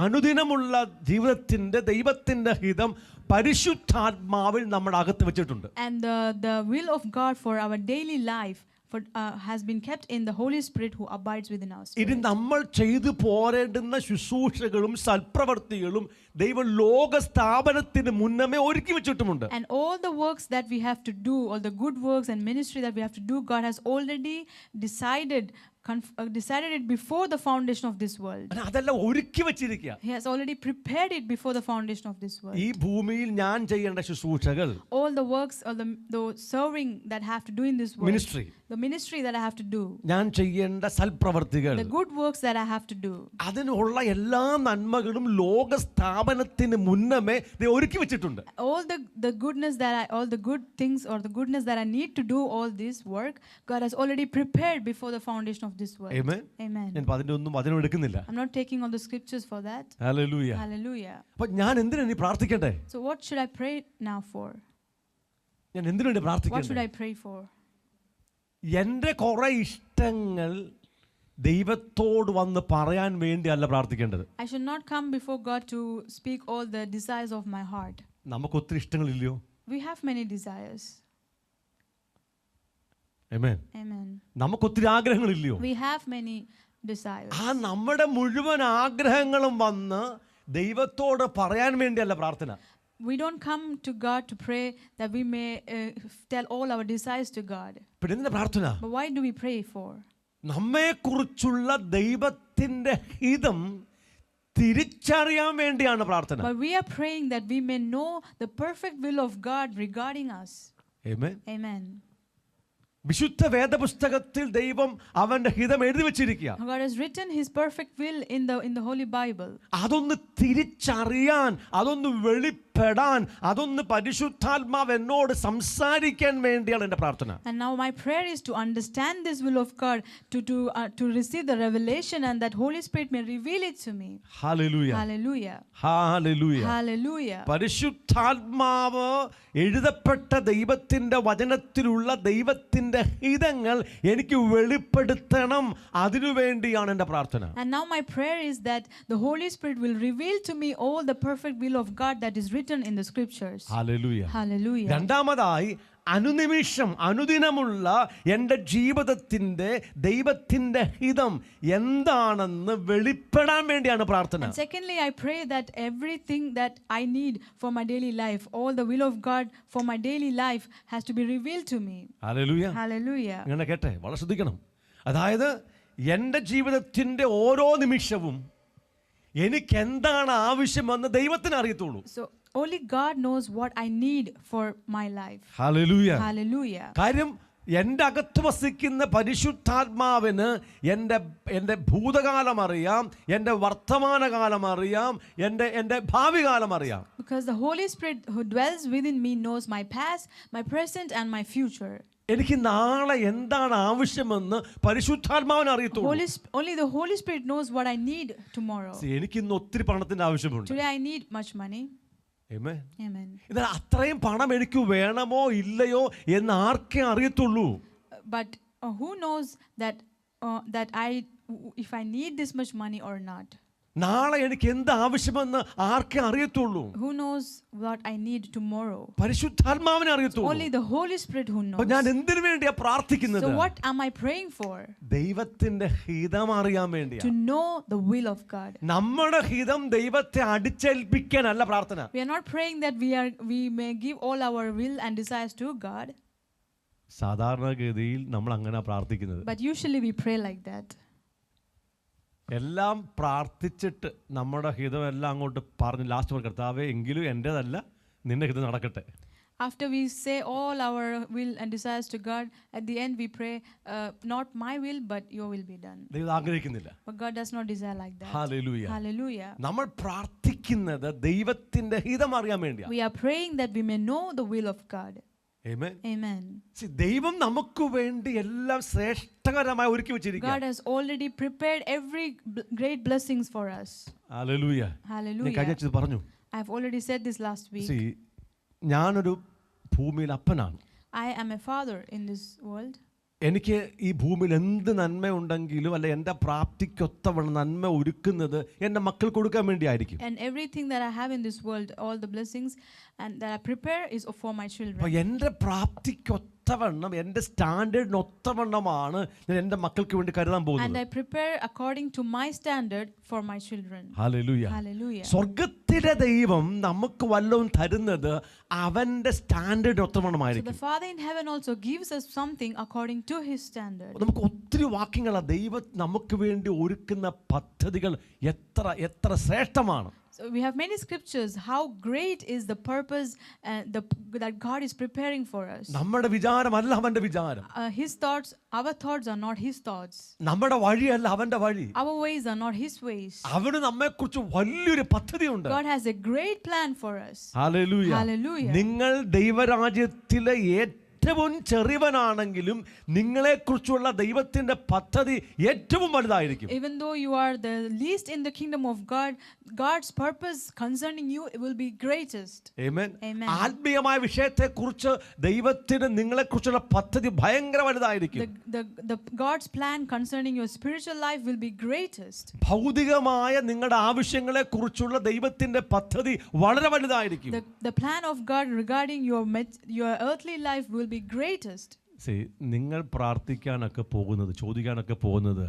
അനുദിനമുള്ള ജീവിതത്തിന്റെ ദൈവത്തിന്റെ ഹിതം പരിശുദ്ധാത്മാവിൽ നമ്മുടെ അകത്ത് വെച്ചിട്ടുണ്ട്. And the will of God for our daily life has been kept in the Holy Spirit who abides within us. ഇത് നമ്മൾ ചെയ്തു പോരേണ്ടുന്ന ശുശ്രൂഷകളും സൽപ്രവർത്തികളും ദൈവം ലോക സ്ഥാപനത്തിന് മുന്നമേ ഒരുക്കി വെച്ചിട്ടുമുണ്ട്. And all the works that we have to do, all the good works and ministry that we have to do, God has already decided it before the foundation of this world. അതെല്ലാം ഒരുക്കി വെച്ചിരിക്കുക. He has already prepared it before the foundation of this world. ഈ ഭൂമിയിൽ ഞാൻ ചെയ്യേണ്ട ശുശ്രൂഷകൾ, All the works or the serving that I have to do in this world, ministry, the ministry that I have to do, ഞാൻ ചെയ്യേണ്ട സൽപ്രവർത്തികൾ, the good works that I have to do, അതിനുള്ള എല്ലാ നന്മകളും ലോക സ്ഥാപനത്തിന് മുന്നമേ ഒരുക്കി വെച്ചിട്ടുണ്ട്. all the goodness all the good things or the goodness that I need to do all this work, God has already prepared before the foundation of this world. Amen. Amen. ഞാൻ അതിനൊന്നും എടുക്കുന്നില്ല. I'm not taking all the scriptures for that. Hallelujah. Hallelujah. അപ്പോൾ ഞാൻ എന്തിനാണ് ഇനി പ്രാർത്ഥിക്കണ്ടേ? So what should I pray now for? ഞാൻ എന്തിനാണ് What should പ്രാർത്ഥിക്കണ്ടേ? I pray for? എൻ്റെ കുറെ ഇഷ്ടങ്ങൾ ദൈവത്തോട് വന്ന് പറയാൻ വേണ്ടിയല്ല പ്രാർത്ഥിക്കേണ്ടത്. I should not come before God to speak all the desires of my heart. നമുക്ക് ഒത്തിരി ഇഷ്ടങ്ങളില്ലയോ? We have many desires. Amen. Amen. നമുക്ക് ഒത്തിരി ആഗ്രഹങ്ങളില്ലയോ? We have many desires. നമ്മുടെ മുഴുവൻ ആഗ്രഹങ്ങളും വന്ന് ദൈവത്തോട് പറയാൻ വേണ്ടിയല്ല പ്രാർത്ഥന. We don't come to God to pray that we may tell all our desires to God. പിന്നെ എന്തിനാ പ്രാർത്ഥന? But why do we pray for? നമ്മെക്കുറിച്ചുള്ള ദൈവത്തിന്റെ ഹിതം തിരിച്ചറിയാൻ വേണ്ടിയാണ് പ്രാർത്ഥന. But we are praying that we may know the perfect will of God regarding us. Amen. Amen. വിശുദ്ധ വേദപുസ്തകത്തിൽ ദൈവം അവന്റെ ഹിതം എഴുതി വെച്ചിരിക്കുക. God has written his perfect will in the Holy Bible. അതൊന്ന് തിരിച്ചറിയാൻ, അതൊന്ന് വെളിപ്പെടാൻ, അതൊന്ന് പരിശുദ്ധാത്മാവ് എന്നോട് സംസാരിക്കാൻ വേണ്ടിയാണ് എൻ്റെ പ്രാർത്ഥന. And now my prayer is to understand this will of God, to receive the revelation, and that Holy Spirit may reveal it to me. Hallelujah. Hallelujah. Hallelujah. Hallelujah. പരിശുദ്ധാത്മാവ് എഴുതപ്പെട്ട ദൈവത്തിന്റെ വചനത്തിലുള്ള ദൈവത്തിന്റെ ഹിതങ്ങൾ എനിക്ക് വെളിപ്പെടുത്തണം, അതിനുവേണ്ടിയാണ് എൻ്റെ പ്രാർത്ഥന. And now my prayer is that the Holy Spirit will reveal to me all the perfect will of God that is written in the scriptures. Hallelujah. Hallelujah. രണ്ടാമതായി, അനുനിമിഷമുള്ള എൻ്റെ ജീവിതത്തിന്റെ ദൈവത്തിന്റെ ഹിതം എന്താണെന്ന് വെളിപ്പെടാൻ വേണ്ടിയാണ് പ്രാർത്ഥന. And secondly, I pray that everything that I need for my daily life, all the will of God for my daily life has to be revealed to me. Hallelujah. Hallelujah. ഇങ്ങനെ കേട്ടെ, വളരെ ശ്രദ്ധിക്കണം. അതായത് എൻ്റെ ജീവിതത്തിന്റെ ഓരോ നിമിഷവും എനിക്ക് എന്താണ് ആവശ്യമെന്ന് ദൈവത്തിന് അറിയത്തുള്ളൂ. So only God knows what I need for my life. Hallelujah. Hallelujah. കാര്യം എൻ്റെ അകത്ത് വസിക്കുന്ന പരിശുദ്ധാത്മാവിന് എൻ്റെ ഭൂതകാലം അറിയാം, എൻ്റെ വർത്തമാനകാലം അറിയാം, എൻ്റെ ഭാവി കാലം അറിയാം. Because the Holy Spirit who dwells within me knows my past, my present and my future. എനിക്ക് നാളെ എന്താണ് ആവശ്യമെന്ന് പരിശുദ്ധാത്മാവിന് അറിയത്തുള്ളൂ. Only the Holy Spirit knows what I need tomorrow. എനിക്ക് ഇന്ന് ഒത്തിരി പണത്തിന്റെ ആവശ്യമുണ്ട്. Today I need much money. Amen. Amen. എന്നാൽ അത്രയും പണം എനിക്ക് വേണമോ ഇല്ലയോ എന്ന് ആർക്കേ അറിയത്തുള്ളൂ. But who knows that if I need this much money or not? നാളെ എനിക്ക് എന്ത് ആവശ്യമെന്ന് ആർക്കേ അറിയത്തുള്ളൂ. Who knows what I need tomorrow? പരിശുദ്ധാത്മാവിനെ അറിയത്തുള്ളൂ. Only the Holy Spirit who knows. ഞാൻ എന്തിനു വേണ്ടിയാ പ്രാർത്ഥിക്കുന്നത്? So what am I praying for? ദൈവത്തിന്റെ ഹിതം അറിയാൻ വേണ്ടിയാ. To know the will of God. നമ്മുടെ ഹിതം ദൈവത്തെ അടിച്ചേൽപ്പിക്കാനല്ല പ്രാർത്ഥന. We are not praying that we may give all our will and desires to God. സാധാരണഗതിയിൽ നമ്മൾ അങ്ങനെ പ്രാർത്ഥിക്കുന്നത്. But usually we pray like that. എല്ലാം പ്രാർത്ഥിച്ചിട്ട് നമ്മുടെ ഹിതം എല്ലാം അങ്ങോട്ട് പറഞ്ഞ് ലാസ്റ്റ് കർത്താവേ എങ്കിലും എൻ്റെതല്ല നിന്റെ ഹിതം നടക്കട്ടെ. After we say all our will and desires to God, at the end we pray, not my will but your will be done. ദൈവം ആഗ്രഹിക്കുന്നില്ല. But God does not desire like that. Hallelujah. Hallelujah. നമ്മൾ പ്രാർത്ഥിക്കുന്നത് ദൈവത്തിന്റെ ഹിതം അറിയാൻ വേണ്ടിയാ. We are praying that we may know the will of God. Amen. Amen. ദൈവം നമുക്ക് വേണ്ടി എല്ലാം ശ്രേഷ്ഠകരമായി ഒരുക്കി വെച്ചിരിക്കുകയാണ്. God has already prepared every great blessings for us. Hallelujah. Hallelujah. ഞാൻ കഴിഞ്ഞ പറഞ്ഞു. I have already said this last week. ഞാനൊരു ഭൂമിയിൽ അപ്പനാണ്. I am a father in this world. എനിക്ക് ഈ ഭൂമിയിൽ എന്ത് നന്മയുണ്ടെങ്കിലും അല്ല എൻ്റെ പ്രാപ്തിക്കൊത്തവണ്ണം നന്മ ഒരുക്കുന്നത് എൻ്റെ മക്കൾ കൊടുക്കാൻ വേണ്ടിയായിരിക്കും. And everything that I have in this world, all the blessings and that I prepare is for my children. അപ്പോൾ എൻ്റെ പ്രാപ്തിക്കൊത്തവണ്ണം എൻ്റെ സ്റ്റാൻഡേർഡിന് ഒത്തവണ്ണമാണ് ഞാൻ എൻ്റെ മക്കൾക്ക് വേണ്ടി കരുതാൻ പോകുന്നത്. And I prepare according to my standard for my children. Hallelujah. Hallelujah. സ്വർഗ്ഗത്തിലെ ദൈവം നമുക്ക് വല്ലതും തരുന്നത് അവൻ്റെ സ്റ്റാൻഡേർഡിന് ഒത്തവണ്ണമായിരിക്കും. So the Father in heaven also gives us something according to his standard. നമുക്ക് ഒത്തിരി വാക്യങ്ങളാണ് ദൈവം നമുക്ക് വേണ്ടി ഒരുക്കുന്ന പദ്ധതികൾ എത്ര എത്ര ശ്രേഷ്ഠമാണ്. So we have many scriptures how great is the purpose that God is preparing for us. നമ്മുടെ വിചാരമല്ല അവന്റെ വിചാരം. His thoughts, our thoughts are not his thoughts. നമ്മുടെ വഴിയല്ല അവന്റെ വഴി. Our ways are not his ways. അവന് നമ്മെക്കുറിച്ച് വലിയൊരു പദ്ധതിയുണ്ട്. God has a great plan for us. Hallelujah. Hallelujah. നിങ്ങൾ ദൈവരാജ്യത്തിലെ ഏറ്റവും ചെറിയവനാണെങ്കിലും നിങ്ങളെക്കുറിച്ചുള്ള ദൈവത്തിന്റെ പദ്ധതി ഏറ്റവും വലുതായിരിക്കും. Even though you are the least in the kingdom of God, God's purpose concerning you will be greatest. Amen. Amen. ആത്മീയമായ വിഷയത്തെക്കുറിച്ച് ദൈവത്തിന് നിങ്ങളെക്കുറിച്ചുള്ള പദ്ധതി ഭയങ്കര വലുതായിരിക്കും. The God's plan concerning your spiritual life will be greatest. ഭൗതികമായ നിങ്ങളുടെ ആവശ്യങ്ങളെക്കുറിച്ചുള്ള ദൈവത്തിന്റെ പദ്ധതി വളരെ വലുതായിരിക്കും. The plan of God regarding your earthly life will be greatest. നിങ്ങൾ പ്രാർത്ഥിക്കാനൊക്കെ പോകുന്നത് ചോദിക്കാനൊക്കെ പോകുന്നത്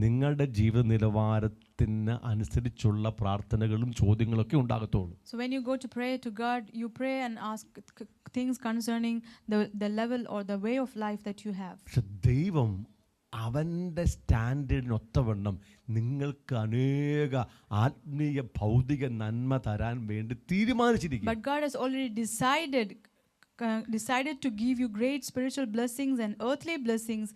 നിങ്ങളുടെ ജീവിത നിലവാരത്തിന് അനുസരിച്ചുള്ള പ്രാർത്ഥനകളും ചോദ്യങ്ങളൊക്കെ ഉണ്ടാകത്തുള്ളൂ. So when you go to pray to God, you pray and ask things concerning the level or the way of life that you have. പക്ഷെ ദൈവം അവൻ്റെ സ്റ്റാൻഡേർഡിനൊത്തവണ്ണം നിങ്ങൾക്ക് അനേക ആത്മീയ ഭൗതിക നന്മ തരാൻ വേണ്ടി തീരുമാനിച്ചിരിക്കുന്നു. But God has already decided to give you great spiritual blessings and earthly blessings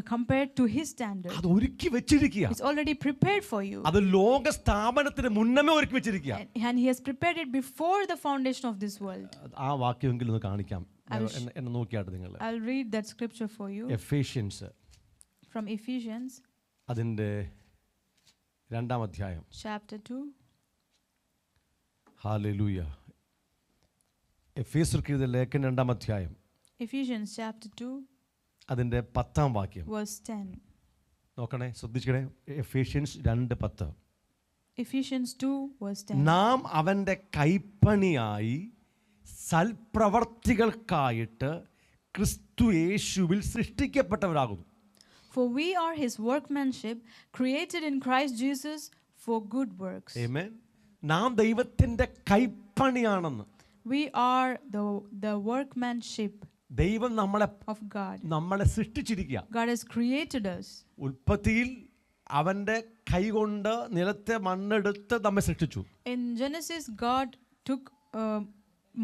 compared to his standard. അത് ഒരുക്കി വെച്ചിരിക്കുക. It's already prepared for you. അത് ലോക സ്ഥാപനത്തിന് മുന്നമേ ഒരുക്കി വെച്ചിരിക്കുക. And he has prepared it before the foundation of this world. ആ വാക്യമെങ്കിലും ഒന്ന് കാണിക്കാം. എന്നെ നോക്കിയാട്ട് നിങ്ങൾ. I'll read that scripture for you. Ephesians. From Ephesians. അതിന്റെ 2-ാം അധ്യായം. Chapter 2. Hallelujah. എഫേസ്യർക്ക് എഴുതിയ ലേഖനം 2-ാം അധ്യായം. Ephesians chapter 2. അതിന്റെ 10-ാം വാക്യം. Verse 10. നോക്കണേ, ശ്രദ്ധിക്കണേ. എഫേഷ്യൻസ് 2:10. Ephesians 2 verse 10. നാം അവന്റെ കൈപ്പണിയായി സൽപ്രവർത്തികൾക്കായിട്ട് ക്രിസ്തു യേശുവിൽ സൃഷ്ടിക്കപ്പെട്ടവരാകുന്നു. For we are his workmanship, created in Christ Jesus for good works. Amen. നാം ദൈവത്തിന്റെ കൈപ്പണിയാണെന്ന്. We are the workmanship ദൈവം of God. നമ്മളെ സൃഷ്ടിച്ചിരിക്കുക. God has created us. ഉൽപ്പത്തിയിൽ അവന്റെ കൈകൊണ്ട് നിലത്തെ മണ്ണെടുത്ത് നമ്മെ സൃഷ്ടിച്ചു. In Genesis, God took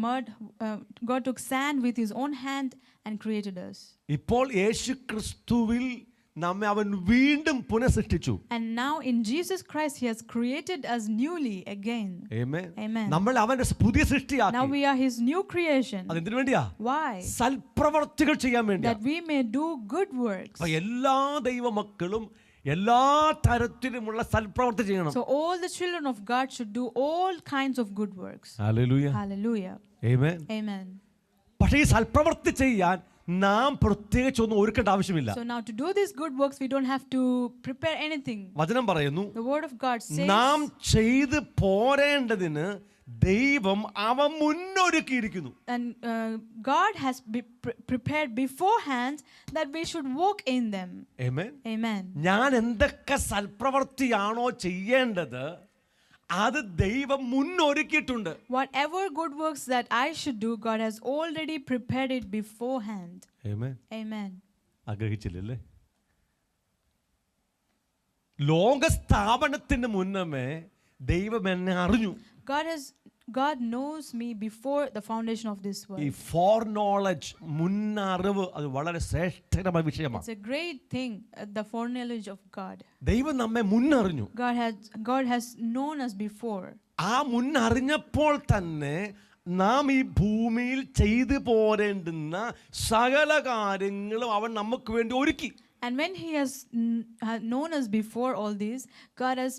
mud. God took sand with His own hand and created us. ഇപ്പോൾ യേശുക്രിസ്തുവിൽ നമ്മെ അവൻ വീണ്ടും പുനഃസൃഷ്ടിച്ചു. And now in Jesus Christ He has created us newly again. Amen. Amen. നമ്മൾ അവന്റെ പുതിയ സൃഷ്ടിയാക്കി. Now we are His new creation. അതെന്തിനു വേണ്ടിയാ? Why? സൽപ്രവർത്തികൾ ചെയ്യാൻ വേണ്ടിയാ. That we may do good works. അപ്പോൾ എല്ലാ ദൈവമക്കളും എല്ലാ തരത്തിലുമുള്ള സൽപ്രവർത്തി ചെയ്യണം. So all the children of God should do all kinds of good works. Hallelujah. Hallelujah. Amen. Amen. പക്ഷേ ഈ സൽപ്രവർത്തി ചെയ്യാൻ നാം പ്രത്യേകിച്ച് ഒന്നും ഒരുക്കേണ്ട ആവശ്യമില്ല. So now to do these good works we don't have to prepare anything. വചനം പറയുന്നു, The word of God says, നാം ചെയ്ത് പോരേണ്ടതിന് ദൈവം അവ മുന്നൊരുക്കിയിരിക്കുന്നു. and God has prepared beforehand that we should walk in them. Amen. Amen. ഞാൻ എന്തൊക്കെ സൽപ്രവർത്തിയാണോ ചെയ്യേണ്ടത് അത് ദൈവം മുന്നൊരുക്കിയിട്ടുണ്ട്. Whatever good works that I should do, God has already prepared it beforehand. Amen. Amen. ആഗ്രഹിച്ചില്ലല്ലേ? ലോകസ്ഥാപനത്തിന് മുന്നമേ ദൈവം എന്നെ അറിഞ്ഞു. God knows me before the foundation of this world. ഈ ഫോർ നോളജ്, മുന്നറിവ്, അത് വളരെ ശ്രേഷ്ഠകരമായ വിഷയമാണ്. It's a great thing, the foreknowledge of God. ദൈവം നമ്മെ മുന്നറിഞ്ഞു. God has known us before. ആ മുന്നറിഞ്ഞപ്പോൾ തന്നെ നാം ഈ ഭൂമിയിൽ ചെയ്തു പോരേണ്ടുന്ന സകല കാര്യങ്ങളും അവൻ നമുക്ക് വേണ്ടി ഒരുക്കി. And when He has known us before all this, God has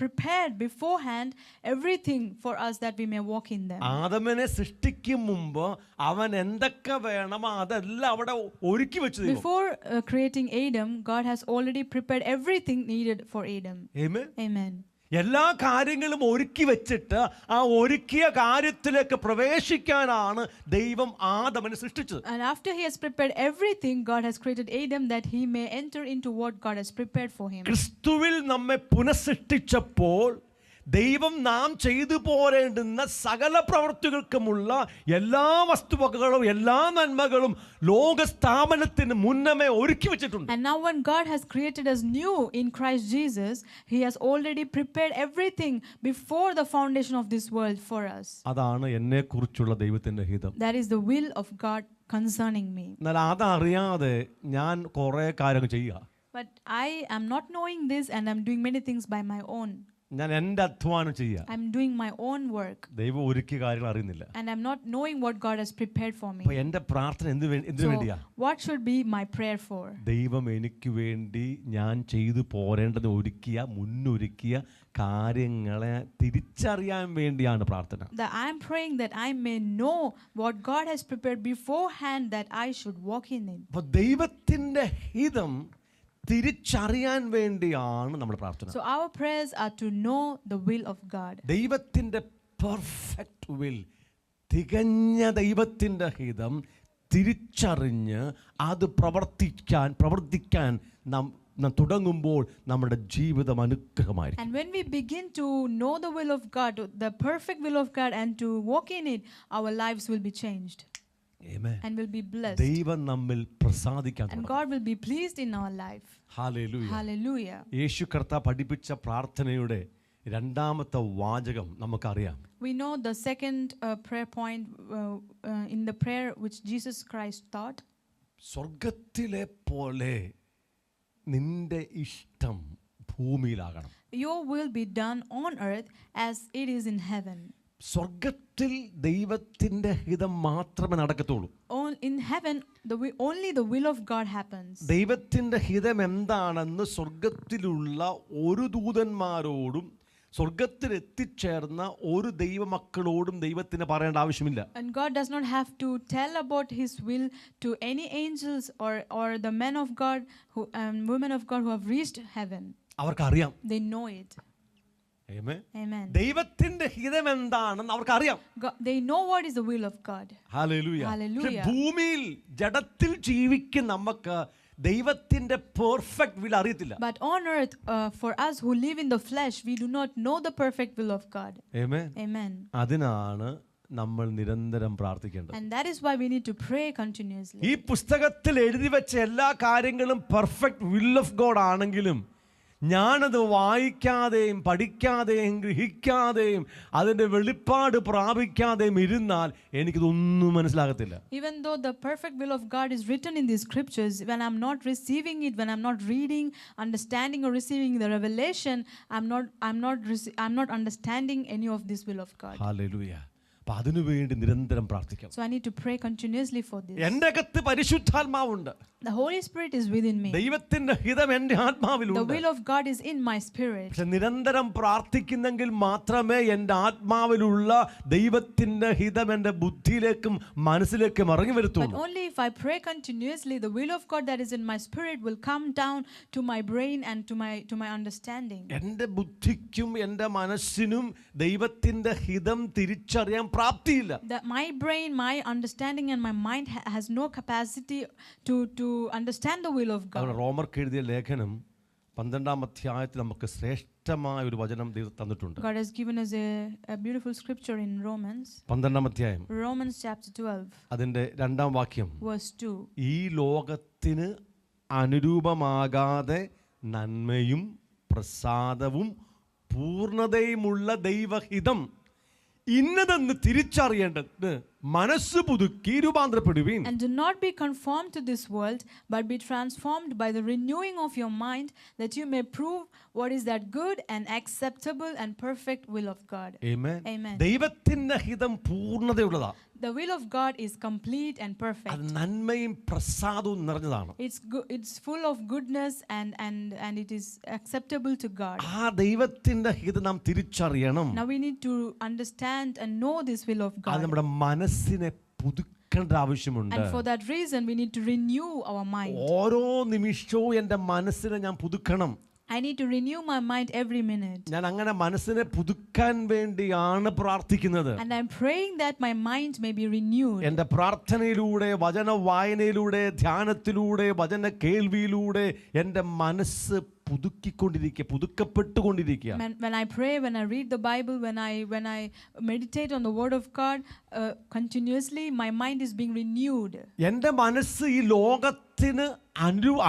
prepared beforehand everything for us that we may walk in them. ആദമിനെ സൃഷ്ടിക്കും മുമ്പ് അവൻ എന്തൊക്കെ വേണമോ അതെല്ലാം അവിടെ ഒരുക്കി വെച്ചു. Before creating Adam, God has already prepared everything needed for Adam. Amen. Amen. എല്ലാ കാര്യങ്ങളും ഒരുക്കി വെച്ചിട്ട് ആ ഒരുക്കിയ കാര്യത്തിലേക്ക് പ്രവേശിക്കാനാണ് ദൈവം ആദമിനെ സൃഷ്ടിച്ചത്. And after He has prepared everything, God has created Adam that he may enter into what God has prepared for him. ക്രിസ്തുവിൽ നമ്മെ പുനഃസൃഷ്ടിച്ചപ്പോൾ ദൈവം നാം ചെയ്തു പോരേണ്ടുന്ന സകല പ്രവൃത്തികൾക്കുമുള്ള എല്ലാ വസ്തുവകകളും എല്ലാ നന്മകളും ലോകസ്ഥാപനത്തിന് മുന്നമേ ഒരുക്കി വെച്ചിട്ടുണ്ട്. And now when God has created us new in Christ Jesus, He has already prepared everything before the foundation of this world for us. അതാണ് എന്നെക്കുറിച്ചുള്ള ദൈവത്തിന്റെ ഹിതം. That is the will of God concerning me. എന്നാൽ അതറിയാതെ ഞാൻ കുറേ കാര്യങ്ങൾ ചെയ്യുക. But I am not knowing this and I'm doing many things by my own. ഞാൻ എൻ്റെ അധ്വാനം ചെയ്യുക. I'm doing my own work. ദൈവം ഒരുക്കിയ കാര്യങ്ങൾ അറിയുന്നില്ല. And I'm not knowing what God has prepared for me. അപ്പോൾ എൻ്റെ പ്രാർത്ഥന എന്തിനു വേണ്ടിയാ? What should be my prayer for? ദൈവം എനിക്ക് വേണ്ടി ഞാൻ ചെയ്തു പോരേണ്ടത് മുന്നൊരുക്കിയ കാര്യങ്ങളെ തിരിച്ചറിയാൻ വേണ്ടിയാണ് പ്രാർത്ഥന. That I am praying that I may know what God has prepared beforehand that I should walk in it. അപ്പോൾ ദൈവത്തിൻ്റെ ഹിതം തിരിച്ചറിയാൻ വേണ്ടിയാണ് നമ്മുടെ പ്രാർത്ഥന. So our prayers are to know the will of God. ദൈവത്തിൻ്റെ പെർഫെക്റ്റ് വിൽ, തികഞ്ഞ ദൈവത്തിൻ്റെ ഹിതം തിരിച്ചറിഞ്ഞ് അത് പ്രവർത്തിക്കാൻ നാം തുടങ്ങുമ്പോൾ നമ്മുടെ ജീവിതം അനുഗ്രഹമായിരിക്കും. And when we begin to know the will of God, the perfect will of God, and to walk in it, our lives will be changed. Amen. And will be blessed. ദൈവം നമ്മിൽ പ്രസാദിക്കാൻ And തുടങ്ങും. God will be pleased in our life. Hallelujah. Hallelujah. യേശു കർത്താവ് പഠിപ്പിച്ച പ്രാർത്ഥനയുടെ രണ്ടാമത്തെ വാചകം നമുക്കറിയാം. We know the second prayer point in the prayer which Jesus Christ taught. സ്വർഗ്ഗത്തിലെ പോലെ നിന്റെ ഇഷ്ടം ഭൂമിയിലാകണം. Your will be done on earth as it is in heaven. സ്വർഗ്ഗത്തിൽ ദൈവത്തിന്റെ ഹിതം മാത്രമേ നടക്കത്തുള്ളൂ. In heaven, only the will of God happens. ദൈവത്തിന്റെ ഹിതം എന്താണെന്ന് സ്വർഗ്ഗത്തിലുള്ള ഒരു ദൂതന്മാരോടും സ്വർഗ്ഗത്തിൽ എത്തിച്ചേർന്ന ഒരു ദൈവമക്കളോടും ദൈവത്തിന് പറയേണ്ട ആവശ്യമില്ല. And God does not have to tell about His will to any angels or the men of God women of God who have reached heaven. അവർക്കറിയാം. They know it. Amen. Amen. ദൈവത്തിന്റെ ഹിതം എന്താണെന്ന് അവർക്കറിയാം. They know what is the will of God. Hallelujah. Hallelujah. ഭൂമിയിൽ ജഡത്തിൽ ജീവിക്കുന്ന നമുക്ക് ദൈവത്തിന്റെ പെർഫെക്റ്റ് വിൽ അറിയത്തില്ല. But on earth, for us who live in the flesh, we do not know the perfect will of God. Amen. Amen. അതിനാണ് നമ്മൾ നിരന്തരം പ്രാർത്ഥിക്കേണ്ടത്. And that is why we need to pray continuously. ഈ പുസ്തകത്തിൽ എഴുതി വെച്ച എല്ലാ കാര്യങ്ങളും പെർഫെക്റ്റ് വിൽ ഓഫ് ഗോഡ് ആണെങ്കിലും ഞാനത് വായിക്കാതെയും പഠിക്കാതെയും ഗ്രഹിക്കാതെയും അതിൻ്റെ വെളിപ്പാട് പ്രാപിക്കാതെയും ഇരുന്നാൽ എനിക്കിതൊന്നും മനസ്സിലാകത്തില്ല. Even though the perfect will of God is written in these scriptures, when I'm not receiving it, when I'm not reading, understanding or receiving the revelation, I'm not understanding any of this will of God. Hallelujah. അപ്പോൾ അതിനുവേണ്ടി നിരന്തരം പ്രാർത്ഥിക്കണം. So I need to pray continuously for this. എൻ്റെ അകത്ത് പരിശുദ്ധാത്മാവുണ്ട്. The Holy Spirit is within me. ദൈവത്തിന്റെ ഹിതം എൻ്റെ ആത്മാവിലുണ്ട്. The will of God is in my spirit. പക്ഷെ നിരന്തരം പ്രാർത്ഥിക്കുന്നെങ്കിൽ മാത്രമേ എൻ്റെ ആത്മാവിലുള്ള ദൈവത്തിന്റെ ഹിതം എൻ്റെ ബുദ്ധിയിലേക്കും മനസ്സിലേക്കും ഇറങ്ങി വരത്തുള്ളൂ. But only if I pray continuously, the will of God that is in my spirit will come down to my brain and to my understanding. എൻ്റെ ബുദ്ധിക്കും എൻ്റെ മനസ്സിനും ദൈവത്തിന്റെ ഹിതം തിരിച്ചറിയാൻ പ്രാപ്തിയില്ല. My brain, my understanding and my mind has no capacity to understand the will of God. റോമർക്ക് എഴുതിയ ലേഖനം 12-ാം അധ്യായത്തിൽ നമുക്ക് ശ്രേഷ്ഠമായ ഒരു വചനം ദൈവം തന്നിട്ടുണ്ട്. God has given us a beautiful scripture in Romans. 12-ാം അധ്യായം Romans chapter 12. അതിന്റെ 2-ാം വാക്യം. Verse 2. ഈ ലോകത്തിന് അനുരൂപമാകാതെ നന്മയും പ്രസാദവും പൂർണ്ണതയുമുള്ള ദൈവഹിതം ഇന്നതെന്ന് തിരിച്ചറിയേണ്ടത് മനസ്സ് പുതുക്കി രൂപാന്തരപ്പെടുവീൻ. And do not be conformed to this world, but be transformed by the renewing of your mind, that you may prove what is that good and acceptable and perfect will of God. Amen. Amen. ദൈവത്തിന്റെ ഹിതം പൂർണ്ണതയുള്ളതാ. The will of God is complete and perfect. അത് നന്മയും പ്രസാദവും നിറഞ്ഞതാണ്. It's full of goodness and it is acceptable to God. ആ ദൈവത്തിന്റെ ഹിതം നാം തിരിച്ചറിയണം. Now we need to understand and know this will of God. അത് നമ്മുടെ മനസ്സിനെ പുതുക്കേണ്ട ആവശ്യമുണ്ട്. And for that reason we need to renew our mind. ഓരോ നിമിഷവും എൻ്റെ മനസ്സിനെ ഞാൻ പുതുക്കണം. I need to renew my mind every minute. ഞാൻ അങ്ങനെ മനസ്സിനെ പുതുക്കാൻ വേണ്ടിയാണ് പ്രാർത്ഥിക്കുന്നത്. And I'm praying that my mind may be renewed. എൻ്റെ പ്രാർത്ഥനയിലൂടെ, വചന വായനയിലൂടെ, ധ്യാനത്തിലൂടെ, വചന കേൾവിയിലൂടെ എൻ്റെ മനസ്സ് പുതുക്കപ്പെട്ടുകൊണ്ടിരിക്കുക. When I pray, when I read the Bible, when I meditate on the word of God continuously, my mind is being renewed. എൻ്റെ മനസ്സ് ഈ ലോകത്തിന്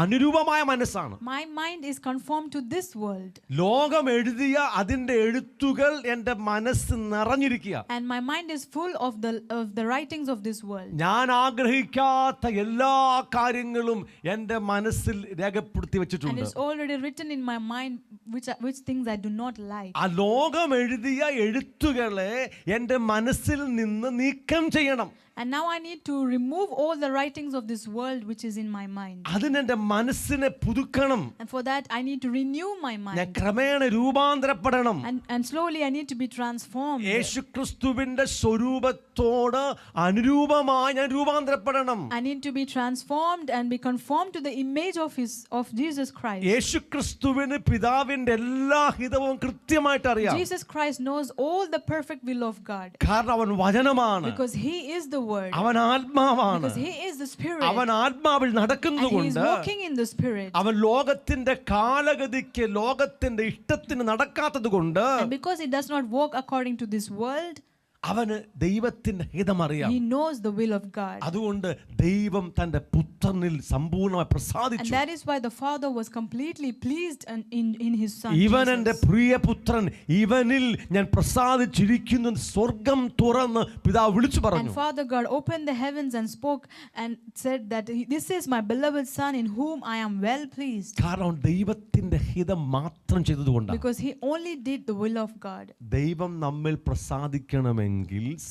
അനുരൂപമായ മനസ്സാണ്. My mind is conformed to this world. ലോകം എഴുതിയ അതിന്റെ എഴുത്തുകൾ എൻ്റെ മനസ്സ് നിറഞ്ഞിരിക്കുക. And my mind is full of the writings of this world. ഞാൻ ആഗ്രഹിക്കാത്ത എല്ലാ കാര്യങ്ങളും എൻ്റെ മനസ്സിൽ രേഖപ്പെടുത്തി വെച്ചിട്ടുണ്ട്. And it's already written in my mind which things I do not like. ആ ലോകം എഴുതിയ എഴുത്തുകളെ എൻ്റെ മനസ്സിൽ നിന്ന് നീക്കം ചെയ്യണം. And now I need to remove all the writings of this world which is in my mind. അതിനെന്റെ മനസ്സിനെ പുതുക്കണം. And for that I need to renew my mind. ഞാൻ ക്രമേണ രൂപാന്തരപ്പെടണം. And slowly I need to be transformed. യേശുക്രിസ്തുവിന്റെ സ്വരൂപത്തോട് അനുരൂപമായി ഞാൻ രൂപാന്തരപ്പെടണം. I need to be transformed and be conformed to the image of Jesus Christ. യേശുക്രിസ്തുവിന് പിതാവിന്റെ എല്ലാ ഹിതവും കൃത്യമായിട്ട് അറിയാം. Jesus Christ knows all the perfect will of God. കാരണം അവൻ വചനമാണ്. Because he is the word. അവൻ ആത്മാവാണ്. Because he is the spirit. അവൻ ആത്മാവിൽ നടക്കുന്നതുകൊണ്ട് and he is walking in the spirit. അവൻ ലോകത്തിന്റെ കാലഗതിക്ക് ലോകത്തിന്റെ ഇഷ്ടത്തിന് നടക്കാത്തതുകൊണ്ട് and because he does not walk according to this world, അവന് ദൈവത്തിന്റെ ഹിതമറിയാം. he knows the will of God. അതുകൊണ്ട് ദൈവം തന്റെ പുത്രനിൽ സമ്പൂർണ്ണമായി പ്രസാദിച്ചു. And that is why the Father was completely pleased in his son. ഇവൻ എൻ്റെ പ്രിയപുത്രൻ, ഇവനിൽ ഞാൻ പ്രസാദിച്ചിരിക്കുന്നു സ്വർഗ്ഗം തുറന്ന് പിതാവ് വിളിച്ചു പറഞ്ഞു. And Father God opened the heavens and spoke and said that this is my beloved son in whom I am well pleased. കാരണം ദൈവത്തിന്റെ ഹിതം മാത്രം ചെയ്തതുകൊണ്ടാണ്. Because he only did the will of God. ദൈവം നമ്മിൽ പ്രസാദിക്കണമെങ്കിൽ,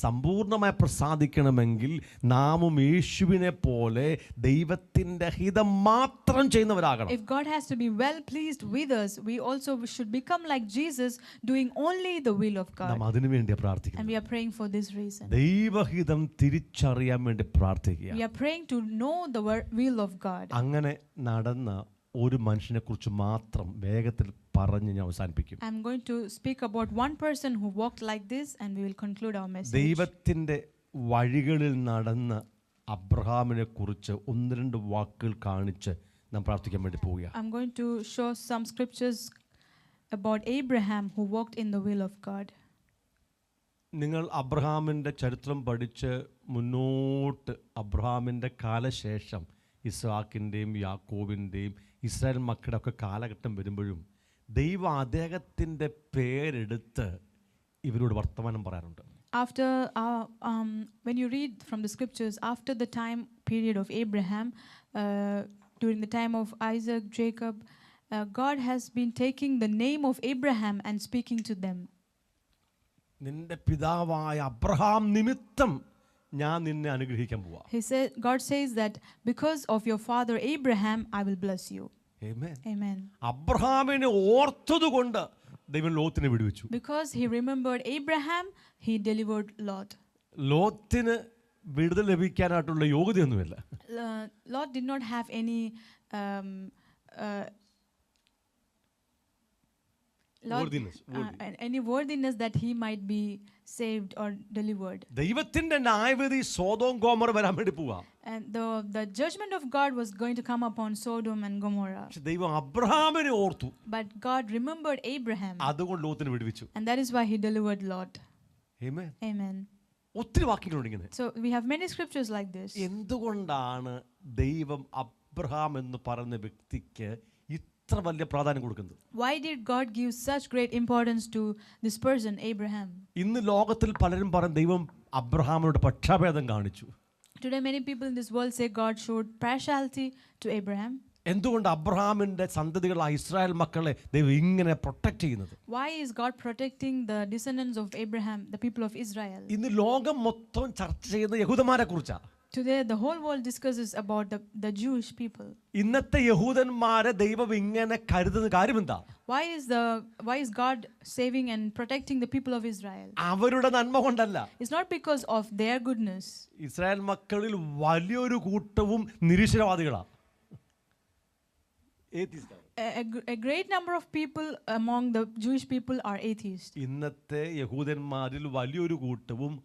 സമ്പൂർണ്ണമായി പ്രസാദിക്കണമെങ്കിൽ നാമും യേശുവിനെ പോലെ ദൈവത്തിന്റെ ഹിതം മാത്രം ചെയ്യുന്നവരാകണം. If God has to be well pleased with us, we also should become like Jesus, doing only the will of God. നാം അതിനു വേണ്ടി പ്രാർത്ഥിക്കുന്നു. And we are praying for this reason. ദൈവഹിതം തിരിച്ചറിയാൻ വേണ്ടി പ്രാർത്ഥിക്കുക. We are praying to know the will of God. അങ്ങനെ നടന്ന ഒരു മനുഷ്യനെ കുറിച്ച് മാത്രം വേഗത്തിൽ പറഞ്ഞ് ഞാൻ അവസാനിപ്പിക്കും. I'm going to speak about one person who walked like this and we will conclude our message. ദൈവത്തിന്റെ വഴികളിൽ നടന്ന അബ്രഹാമിനെ കുറിച്ച് 1-2 വാക്കുകൾ കാണിച്ച് നാം പ്രാർത്ഥിക്കാൻ വേണ്ടി പോവുക. I'm going to show some scriptures about Abraham who walked in the will of God. നിങ്ങൾ അബ്രഹാമിൻ്റെ ചരിത്രം പഠിച്ച് മുന്നോട്ട് അബ്രഹാമിൻ്റെ കാലശേഷം ഇസ്ഹാക്കിൻ്റെയും യാക്കോബിൻ്റെയും ഇസ്രായേൽ മക്കളുടെ ഒക്കെ കാലഘട്ടം വരുമ്പോഴും ദൈവം അദ്ദേഹത്തിൻ്റെ പേരെടുത്ത് ഇവരോട് വർത്തമാനം പറയാറുണ്ട്. After, when you read from the scriptures, after the time period of Abraham, during the time of Isaac, Jacob, God has been taking the name of Abraham and speaking to them. നിന്റെ പിതാവായ അബ്രഹാം നിമിത്തം ഞാൻ നിന്നെ അനുഗ്രഹിക്കാൻ പോവാ. God says that because of your father Abraham, I will bless you. Amen. Amen. അബ്രഹാമിനെ ഓർത്തതുകൊണ്ട് ദൈവം ലോത്തിനെ വിടുവിച്ചു. Because he remembered Abraham, he delivered Lot. ലോത്തിന് വിടുതൽ ലഭിക്കാനായിട്ടുള്ള യോഗ്യതയൊന്നുമില്ല. Lot did not have any any worthiness that he might be saved or delivered. ദൈവത്തിന്റെ ന്യായവിധി സോദോം ഗോമോറ വരാൻ വേണ്ടി പോവാ. And the judgment of God was going to come upon Sodom and Gomorrah. ദൈവം അബ്രഹാമിനെ ഓർത്തു. But God remembered Abraham. അതുകൊണ്ട് ലോത്തിനെ വിടുവിച്ചു. And that is why he delivered Lot. Amen. Amen. ഒത്തിരി വാക്യങ്ങളുണ്ട് ഇങ്ങനെ. So we have many scriptures like this. എന്തുകൊണ്ടാണ് ദൈവം അബ്രഹാം എന്ന് പറയുന്ന വ്യക്തിക്ക് ഇത്ര വലിയ പ്രാധാന്യം കൊടുക്കുന്നത്? Why did God give such great importance to this person Abraham? ഇന്ന് ലോകത്തിൽ പലരും പറയും ദൈവം അബ്രഹാമിനോട് പക്ഷാഭേദം കാണിച്ചു. Today many people in this world say God showed partiality to Abraham. എന്തുകൊണ്ട് അബ്രഹാമിന്റെ സന്തതികളായ ഇസ്രായേൽ മക്കളെ ദൈവം ഇങ്ങനെ പ്രൊട്ടക്ട് ചെയ്യുന്നത്? Why is God protecting the descendants of Abraham, the people of Israel? ഇന്ന് ലോകം മൊത്തം ചർച്ച ചെയ്യുന്ന യഹൂദന്മാരെ കുറിച്ചാ. Today the whole world discusses about the Jewish people. ഇന്നത്തെ യഹൂദന്മാരെ ദൈവം ഇങ്ങനെ കരുതുന്ന കാര്യമെന്താ? Why is God saving and protecting the people of Israel? അവരുടെ നന്മ കൊണ്ടല്ല. It's not because of their goodness. Israel മക്കളിൽ വലിയൊരു കൂട്ടവും നിരീശ്വരവാദികളാണ്. A great number of people among the Jewish people are atheists. ഇന്നത്തെ യഹൂദന്മാരിൽ വലിയൊരു കൂട്ടവും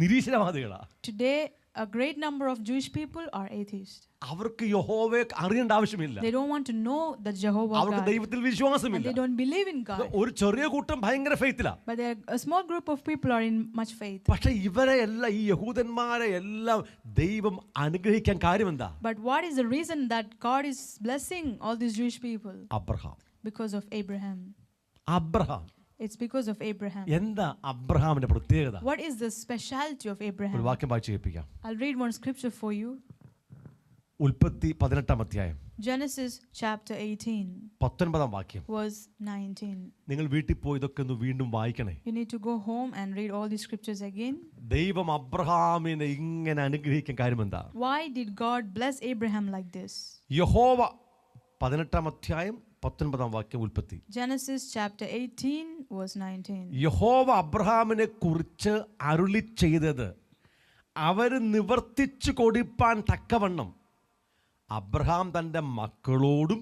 നിരീശ്വരവാദികളാണ്. Today a great number of Jewish people are atheists. അവർക്ക് യഹോവയെ അറിയേണ്ട ആവശ്യമില്ല. They don't want to know the Jehovah അവർക്ക് God. ദൈവത്തിൽ വിശ്വാസമില്ല. They don't believe in God. ഒരു ചെറിയ കൂട്ടം ഭയങ്കര ഫെയ്ത്തിലാ. But a small group of people are in much faith. പക്ഷേ ഇവരെ എല്ലാം ഈ യഹൂദന്മാരെ എല്ലാം ദൈവം അനുഗ്രഹിക്കാൻ കാര്യമെന്താ? But what is the reason that God is blessing all these Jewish people? Abraham. Because of Abraham. Abraham. It's because of Abraham. എന്താ അബ്രഹാമിന്റെ പ്രത്യേകത? What is the specialty of Abraham? ഒരു വാക്യം വായിച്ചു കേൾപ്പിക്കാം. I'll read one scripture for you. ഉൽപ്പത്തി 18 അധ്യായം Genesis chapter 18 19 വാക്യം. verse 19. നിങ്ങൾ വീട്ടിൽ പോയി ഇതൊക്കെ ഒന്ന് വീണ്ടും വായിക്കണേ. You need to go home and read all these scriptures again. ദൈവം അബ്രഹാമിനെ ഇങ്ങനെ അനുഗ്രഹിക്കാൻ കാര്യമെന്താ? Why did God bless Abraham like this? യഹോവ 18 അധ്യായം 19 വാക്യം ഉൽപ്പത്തി. Genesis chapter 18 verse 19. യഹോവ അബ്രഹാമിനെ കുറിച്ച് അരുളി ചെയ്തത് അവര് നിവർത്തിച്ചു കൊടുപ്പാൻ തക്കവണ്ണം അബ്രഹാം തൻ്റെ മക്കളോടും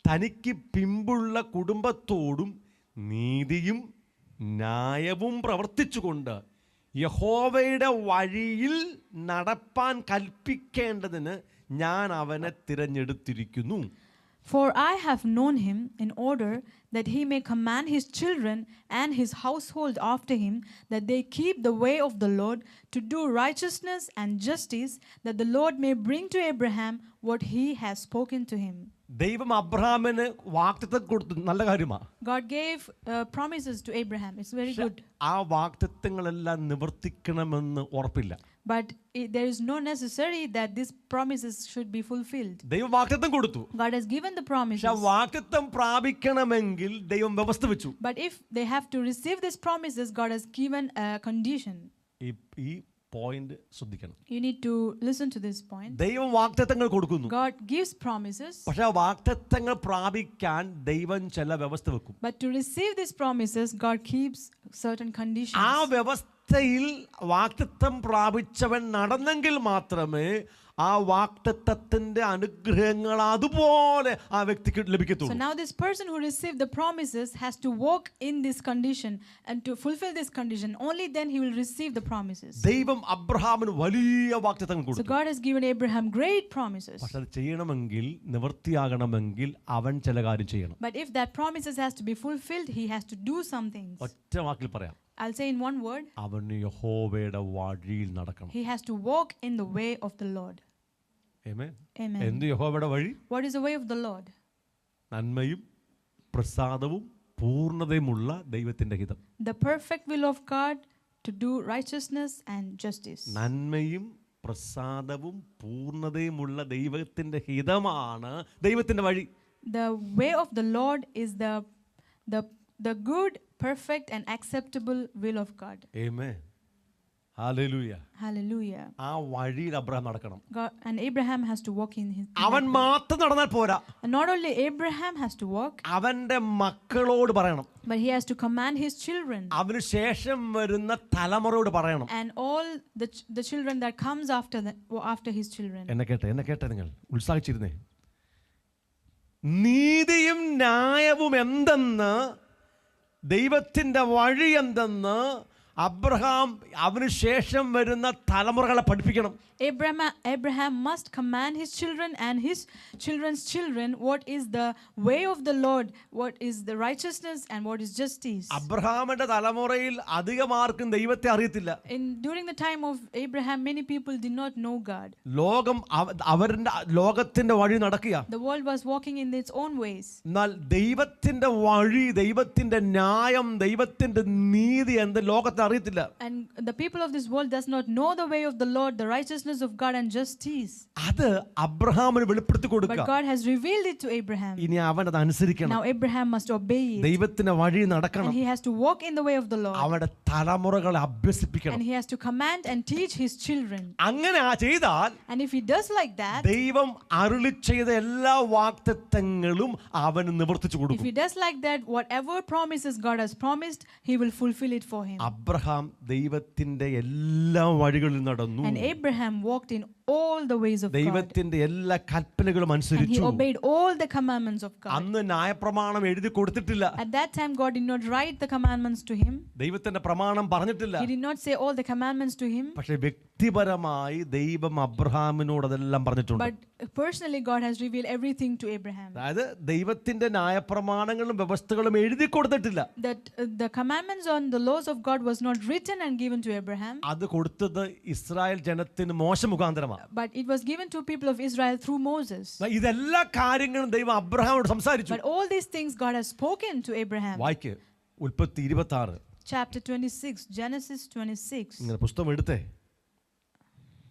തനിക്ക് പിമ്പുള്ള കുടുംബത്തോടും നീതിയും ന്യായവും പ്രവർത്തിച്ചുകൊണ്ട് യഹോവയുടെ വഴിയിൽ നടപ്പാൻ കൽപ്പിക്കേണ്ടതിന് ഞാൻ അവനെ തിരഞ്ഞെടുത്തിരിക്കുന്നു. For I have known him in order that he may command his children and his household after him, that they keep the way of the Lord, to do righteousness and justice, that the Lord may bring to Abraham what he has spoken to him. ദൈവം അബ്രഹാമിന് വാഗ്ദത്തം കൊടുത്തു, നല്ല കാര്യമാണ്. God gave promises to Abraham. It's very good. ആ വാഗ്ദത്തങ്ങളെല്ലാം നിവർത്തിക്കണമെന്ന് ഉറപ്പില്ല. But there is no necessary that these promises should be fulfilled. ദൈവം വാഗ്ദത്തം കൊടുത്തു. God has given the promises. പക്ഷേ വാഗ്ദത്തം പ്രാപിക്കണമെങ്കിൽ ദൈവം വ്യവസ്ഥ വെച്ചു. But if they have to receive these promises, God has given a condition. ഈ പോയിന്റ് ശ്രദ്ധിക്കണം. You need to listen to this point. ദൈവം വാഗ്ദത്തങ്ങൾ കൊടുക്കുന്നു. God gives promises. പക്ഷേ ആ വാഗ്ദത്തങ്ങൾ പ്രാപിക്കാൻ ദൈവം ചില വ്യവസ്ഥ വെക്കും. But to receive these promises, God keeps certain conditions. ആ വ്യവസ്ഥയിൽ വാഗ്ദത്തം പ്രാപിച്ചവൻ നടന്നെങ്കിൽ മാത്രമേ ആ വാഗ്ദത്തത്തിന്റെ അനുഗ്രഹങ്ങൾ അതുപോലെ ആ വ്യക്തിക്ക് ലഭിക്കത്തുള്ളൂ. So now this person who received the promises has to walk in this condition, and to fulfill this condition only then he will receive the promises. ദൈവം അബ്രഹാമിന് വലിയ വാഗ്ദത്തങ്ങൾ കൊടുത്തു. So God has given Abraham great promises. പക്ഷേ അത് ചെയ്യണമെങ്കിൽ നിവൃത്തിയാകണമെങ്കിൽ അവൻ ചില കാര്യം ചെയ്യണം. But if that promises has to be fulfilled, he has to do some things. ഒറ്റ വാക്കിൽ പറയാം. I'll say in one word. അവന് യഹോവയുടെ വഴിയിൽ നടക്കണം. He has to walk in the way of the Lord. Amen. Amen. എന്ത് യഹോവയുടെ വഴി? What is the way of the Lord? നന്മയും പ്രസാദവും പൂർണ്ണതയുമുള്ള ദൈവത്തിൻ്റെ ഹിതം. The perfect will of God to do righteousness and justice. നന്മയും പ്രസാദവും പൂർണ്ണതയുമുള്ള ദൈവത്തിൻ്റെ ഹിതമാണ് ദൈവത്തിൻ്റെ വഴി. The way of the Lord is the good, perfect and acceptable will of God. Amen. Hallelujah. Hallelujah. ആ വഴിയിൽ അബ്രഹാം നടക്കണം. God, and Abraham has to walk in his. അവൻ മാത്രം നടന്നാൽ പോരാ. And not only Abraham has to walk, അവന്റെ മക്കളോട് പറയണം. but he has to command his children. അവന് ശേഷം വരുന്ന തലമുറയോട് പറയണം. And all the children that comes after his children. എന്നെ കേട്ടെ നിങ്ങൾ ഉത്സാഹിച്ചിരുന്നേ. നീതിയും ന്യായവും എന്തെന്ന്, ദൈവത്തിൻ്റെ വഴി എന്തെന്ന് അബ്രഹാം അവന് ശേഷം വരുന്ന തലമുറകളെ പഠിപ്പിക്കണം. Abraham must command his children and his children's children what is the way of the Lord, what is the righteousness and what is justice. അബ്രഹാമിന്റെ തലമുറയിൽ അധികം ആർക്കും ദൈവത്തെ അറിയത്തില്ല. During the time of Abraham, many people did not know God. ലോകത്തിന്റെ വഴി നടക്കുക. The world was walking in its own ways. എന്നാൽ ദൈവത്തിന്റെ വഴി, ദൈവത്തിന്റെ ന്യായം, ദൈവത്തിന്റെ നീതി എന്ത് ലോകത്തെ അറിയത്തില്ല. And the people of this world does not know the way of the Lord, the righteousness of God and justice. അത് അബ്രഹാമിന് വെളിപ്പെടുത്തി കൊടുക്കുക. But God has revealed it to Abraham. ഇനി അവൻ അത് അനുസരിക്കണം. Now Abraham must obey it. ദൈവത്തിന്റെ വഴി നടക്കണം. And he has to walk in the way of the Lord. അവന്റെ തലമുറകളെ അഭ്യസിപ്പിക്കണം. And he has to command and teach his children. അങ്ങനെ ചെയ്താൽ, And if he does like that, ദൈവം അരുളി ചെയ്ത എല്ലാ വാഗ്ദത്തങ്ങളും അവന് നിവർത്തിച്ചു if കൊടുക്കും. he does like that, whatever promises God has promised, he will fulfill it for him. Abraham ദൈവത്തിന്റെ എല്ലാ വഴികളിൽ നടന്നു. And Abraham walked in all the ways of God. ദൈവത്തിന്റെ എല്ലാ കൽപ്പനകളും And he അനുസരിച്ചു. obeyed all the commandments of God. അന്ന് ന്യായപ്രമാണം എഴുതി കൊടുത്തിട്ടില്ല. At that time, God did not write the commandments to him. ദൈവത്തിന്റെ പ്രമാണം പറഞ്ഞിട്ടില്ല. He did not say all the commandments to him. പക്ഷേ വ്യക്തിപരമായി ദൈവം അബ്രഹാമിനോട് അതെല്ലാം പറഞ്ഞിട്ടുണ്ട്. But personally, God has revealed everything to Abraham. അതായത് ദൈവത്തിന്റെ ന്യായപ്രമാണങ്ങളും വ്യവസ്ഥകളും എഴുതി കൊടുത്തിട്ടില്ല. That the commandments on the laws of God was not written and given to Abraham. അത് കൊടുത്തത് ഇസ്രായേൽ ജനത്തിന് മോശ മുഖാന്തരമാണ്. But it was given to people of Israel through Moses. ഇതെല്ലാ കാര്യങ്ങളും ദൈവം അബ്രഹാമോട് സംസാരിച്ചു. But all these things God has spoken to Abraham. വായിക്ക് ഉൽപ്പത്തി 26. Chapter 26, Genesis 26. ഇങ്ങനെ പുസ്തകം എടുത്തേ.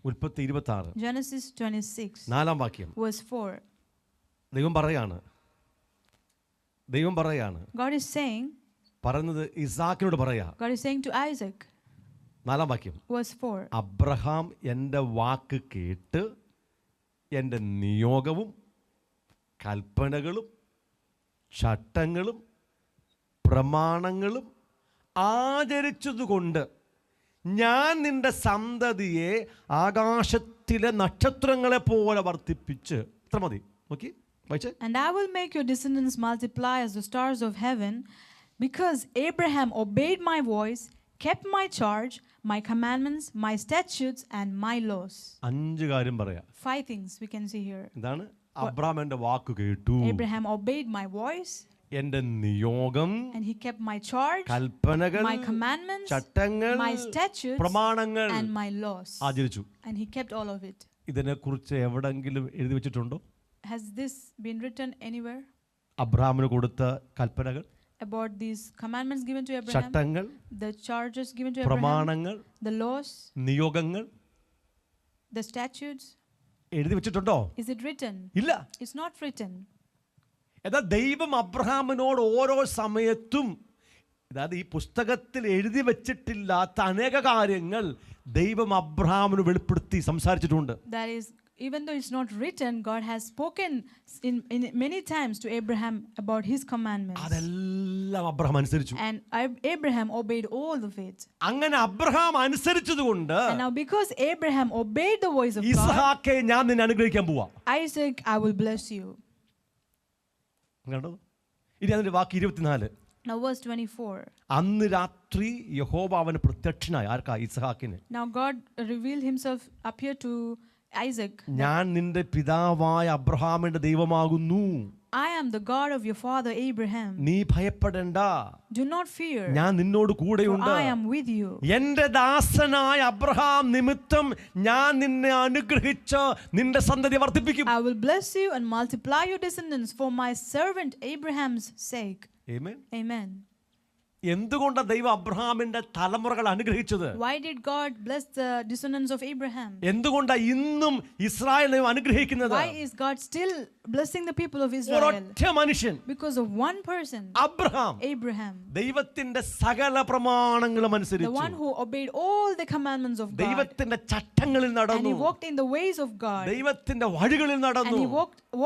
ഉൽപ്പത്തി 26. Genesis 26, 4-ാം വാക്യം. verse 4. ദൈവം പറയാണ്. God is saying, പറയുന്നത് ഇസാക്കിനോട് പറയാ. God is saying to Isaac, 4-ാം വാക്യം. verse 4. അബ്രഹാം എൻ്റെ വാക്ക് കേട്ട് എൻ്റെ നിയോഗവും കൽപ്പനകളും ചട്ടങ്ങളും പ്രമാണങ്ങളും ആചരിച്ചതുകൊണ്ട് ഞാൻ നിന്റെ സന്തതിയെ ആകാശത്തിലെ നക്ഷത്രങ്ങളെ പോലെ വർദ്ധിപ്പിച്ച്. ഇത്ര മതി. നോക്കി വായിച്ചേ. And I will make your descendants multiply as the stars of heaven, because Abraham obeyed my voice, kept my charge, my commandments, my statutes and my laws. 5 കാര്യം പറയാം. 5 things we can see here. എന്താണ്? അബ്രഹാം എൻ്റെ വാക്ക് കേട്ടു, Abraham obeyed my voice, എൻ്റെ നിയോഗം, and he kept my charge, കൽപ്പനകൾ, my commandments, ചട്ടങ്ങൾ, my statutes പ്രമാണങ്ങൾ and my laws. ആചരിച്ചു. And he kept all of it. ഇതിനെക്കുറിച്ച് എവിടെങ്കിലും എഴുതി വെച്ചിട്ടുണ്ടോ? Has this been written anywhere അബ്രഹാമിന് കൊടുത്ത കൽപ്പനകൾ, about these commandments given to Abraham, ചട്ടങ്ങൾ, the charges given to Abraham, പ്രമാണങ്ങൾ, the laws, നിയോഗങ്ങൾ the statutes? എഴുതി വെച്ചിട്ടുണ്ടോ? Is it written? ഇല്ല. It's not written. എന്നാൽ ദൈവം അബ്രഹാമിനോട് ഓരോ സമയത്തും, അതായത് ഈ പുസ്തകത്തിൽ എഴുതി വെച്ചിട്ടില്ലാത്ത അനേക കാര്യങ്ങൾ ദൈവം അബ്രഹാമിന് വെളിപ്പെടുത്തി സംസാരിച്ചിട്ടുണ്ട്. That is, even though it's not written, God has spoken in many times to Abraham about his commandments. അതെല്ലാം അബ്രഹാം അനുസരിച്ചു. And Abraham obeyed all of it. അങ്ങനെ അബ്രഹാം അനുസരിച്ചതുകൊണ്ട് And now because Abraham obeyed the voice of God, ഇസ്ഹാക്കേ ഞാൻ നിന്നെ അനുഗ്രഹിക്കാൻ പോവാ. Isaac, I will bless you. കണ്ടോ? ഇനി അതിന്റെ വാക്ക് 24. Now verse 24. അന്ന് രാത്രി യഹോവ അവന് പ്രത്യക്ഷനായി. ആർക്കാ? ഇസ്ഹാക്കിന്. Now God revealed himself, appeared to Isaac. ഞാൻ നിന്റെ പിതാവായ അബ്രഹാമിന്റെ ദൈവമാകുന്നു. I am the God of your father Abraham. നീ ഭയപ്പെടേണ്ട, Do not fear, ഞാൻ നിന്നോട് for കൂടെയുണ്ട്. I am with you. എന്റെ ദാസനായ അബ്രഹാം നിമിത്തം ഞാൻ നിന്നെ അനുഗ്രഹിച്ച് നിന്റെ സന്തതി വർദ്ധിപ്പിക്കും. I will bless you and multiply your descendants for my servant Abraham's sake. Amen. Amen. എന്തുകൊണ്ടാണ് ദൈവം അബ്രഹാമിന്റെ തലമുറകൾ അനുഗ്രഹിച്ചത്? Why did God bless the descendants of Abraham? എന്തുകൊണ്ടാണ് ഇന്നും ഇസ്രായേൽ ദൈവം അനുഗ്രഹിക്കുന്നത്? Why is God still blessing the people of Israel? ഒരൊറ്റ മനുഷ്യൻ, Because of one person, Abraham, Abraham, ദൈവത്തിന്റെ സകല പ്രമാണങ്ങളും the അനുസരിച്ചു, one who obeyed all the commandments of God, ദൈവത്തിന്റെ ചട്ടങ്ങളിൽ and he നടന്നു, walked in the ways of God, ദൈവത്തിന്റെ വഴികളിൽ and നടന്നു, he